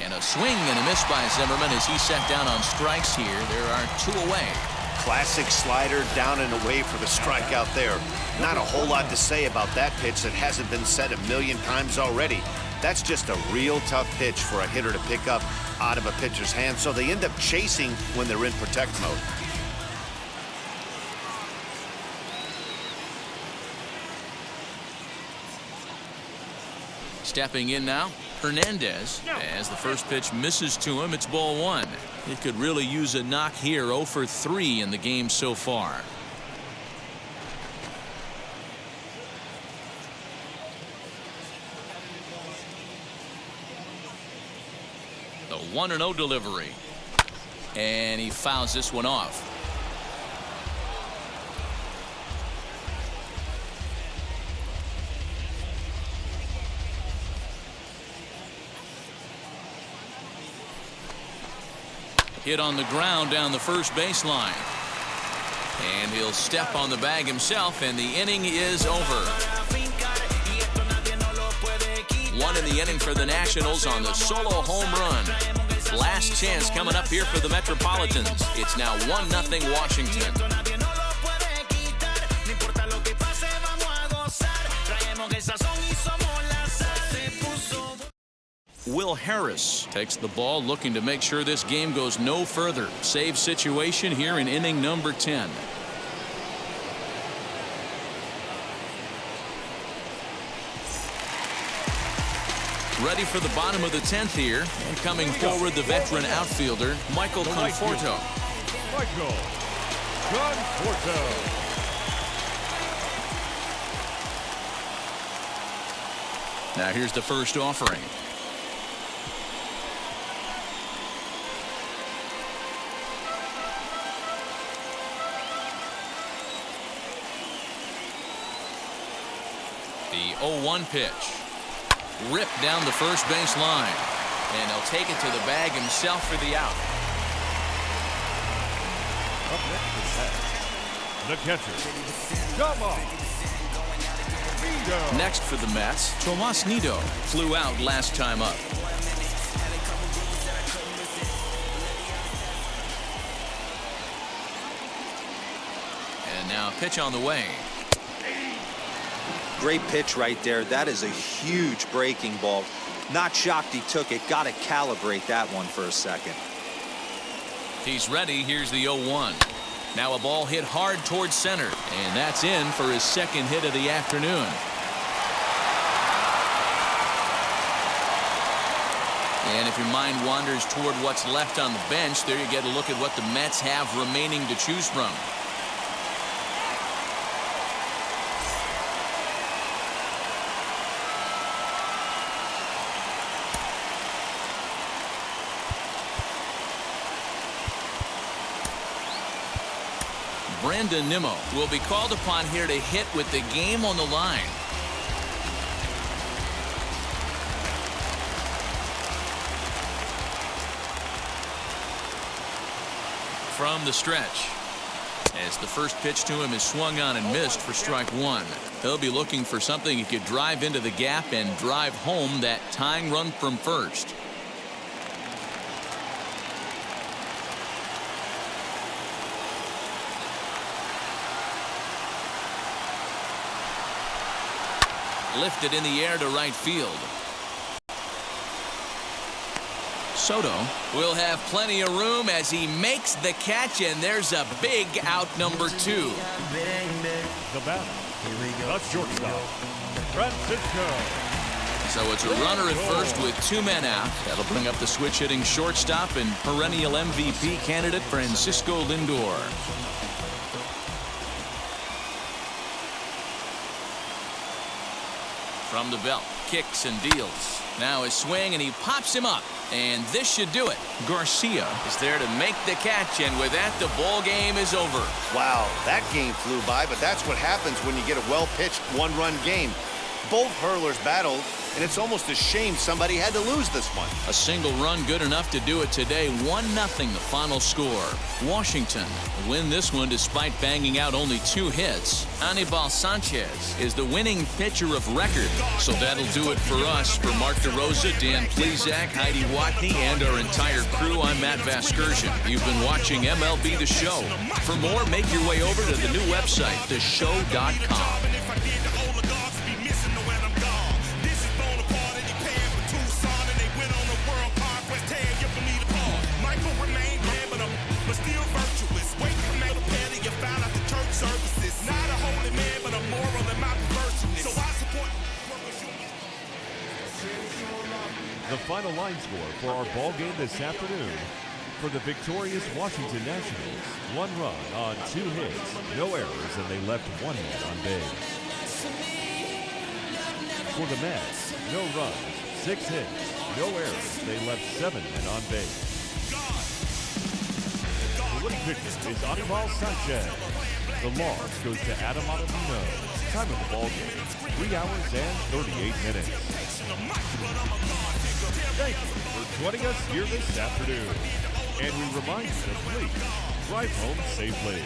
And a swing and a miss by Zimmerman as he set down on strikes here. There are two away. Classic slider down and away for the strikeout there. Not a whole lot to say about that pitch that hasn't been said a million times already. That's just a real tough pitch for a hitter to pick up out of a pitcher's hand, so they end up chasing when they're in protect mode. Stepping in now, Hernandez, as the first pitch misses to him. It's ball one. He could really use a knock here. 0 for 3 in the game so far. The 1-0 delivery. And he fouls this one off. Hit on the ground down the first baseline. And he'll step on the bag himself, and the inning is over. One in the inning for the Nationals on the solo home run. Last chance coming up here for the Metropolitans. It's now 1-0 Washington. Will Harris takes the ball, looking to make sure this game goes no further. Save situation here in inning number 10. Ready for the bottom of the 10th here, and coming forward, the veteran outfielder Michael Conforto. Michael Conforto. Now here's the first offering. The 0-1 pitch. Ripped down the first base line. And he'll take it to the bag himself for the out. Up next is the catcher, Tomas Nido. Next for the Mets, Tomas Nido flew out last time up. And now a pitch on the way. Great pitch right there. That is a huge breaking ball. Not shocked he took it. Got to calibrate that one for a second. He's ready. Here's the 0-1. Now a ball hit hard towards center, and that's in for his second hit of the afternoon. And if your mind wanders toward what's left on the bench, there you get a look at what the Mets have remaining to choose from. Brandon Nimmo will be called upon here to hit with the game on the line. From the stretch, as the first pitch to him is swung on and missed for strike one. He'll be looking for something he could drive into the gap and drive home that tying run from first. Lifted in the air to right field. Soto will have plenty of room as he makes the catch, and there's a big out, number 2. The batter, the shortstop, Francisco. So it's a runner at first with 2 men out. That'll bring up the switch-hitting shortstop and perennial MVP candidate Francisco Lindor. From the belt, kicks and deals. Now his swing, and he pops him up. And this should do it. Garcia is there to make the catch, and with that, the ball game is over. Wow, that game flew by, but that's what happens when you get a well-pitched one-run game. Both hurlers battled, and it's almost a shame somebody had to lose this one. A single run good enough to do it today. 1-0 the final score. Washington win this one despite banging out only 2 hits. Anibal Sanchez is the winning pitcher of record. So that'll do it for us. For Mark DeRosa, Dan Plezak, Heidi Watney, and our entire crew, I'm Matt Vasgersian. You've been watching MLB The Show. For more, make your way over to the new website, theshow.com. The final line score for our ball game this afternoon. For the victorious Washington Nationals, 1 run on 2 hits, no errors, and they left 1 man on base. For the Mets, no runs, 6 hits, no errors, they left 7 men on base. The winning pitcher is Anibal Sanchez. The loss goes to Adam Ottavino. Time of the ball game, 3 hours and 38 minutes. Thank you for joining us here this afternoon. And we remind you to please drive home safely.